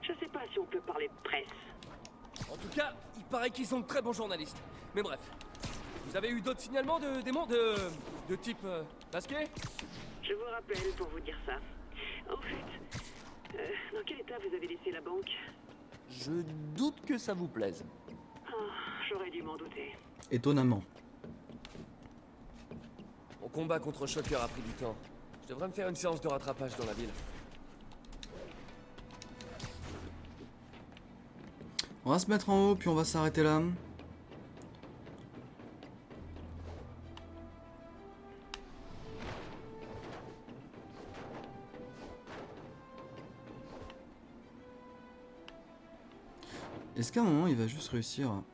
Je sais pas si on peut parler de presse. En tout cas, il paraît qu'ils sont de très bons journalistes. Mais bref, vous avez eu d'autres signalements de démons de type masqué? Je vous rappelle pour vous dire ça. En fait, dans quel état vous avez laissé la banque? Je doute que ça vous plaise. J'aurais dû m'en douter. Étonnamment. Mon combat contre Shocker a pris du temps. Je devrais me faire une séance de rattrapage dans la ville. On va se mettre en haut, puis on va s'arrêter là. Est-ce qu'à un moment, il va juste réussir à...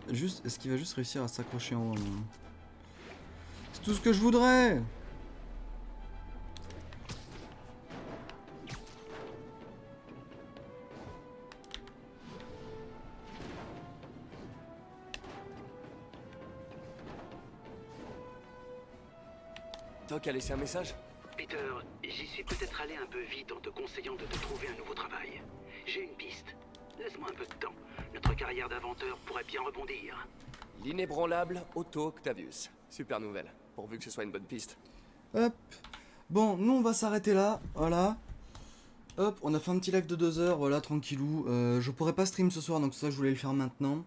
Est-ce qu'il va juste réussir à s'accrocher en haut? C'est tout ce que je voudrais! Doc a laissé un message? Peter, j'y suis peut-être allé un peu vite en te conseillant de te trouver un nouveau travail. J'ai une piste. Laisse-moi un peu de temps. Notre carrière d'inventeur pourrait bien rebondir. L'inébranlable Otto Octavius. Super nouvelle, pourvu que ce soit une bonne piste. Hop. Bon, nous on va s'arrêter là, voilà. Hop, on a fait un petit live de 2 heures, voilà, tranquillou. Je pourrais pas stream ce soir, donc ça je voulais le faire maintenant.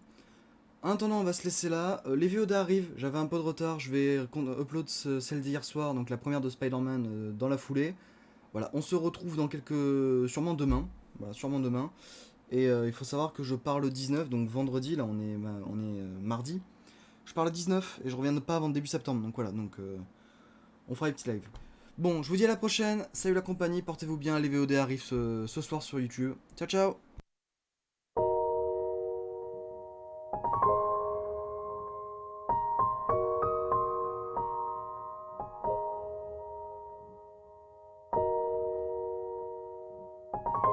En attendant, on va se laisser là. Les VOD arrivent, j'avais un peu de retard, je vais upload celle d'hier soir, donc la première de Spider-Man dans la foulée. Voilà, on se retrouve dans sûrement demain. Voilà, sûrement demain. Et il faut savoir que je pars le 19, donc vendredi, là on est mardi. Je pars le 19 et je reviens pas avant début septembre, donc voilà, donc on fera les petits lives. Bon, je vous dis à la prochaine, salut la compagnie, portez-vous bien, les VOD arrivent ce soir sur YouTube. Ciao ciao. You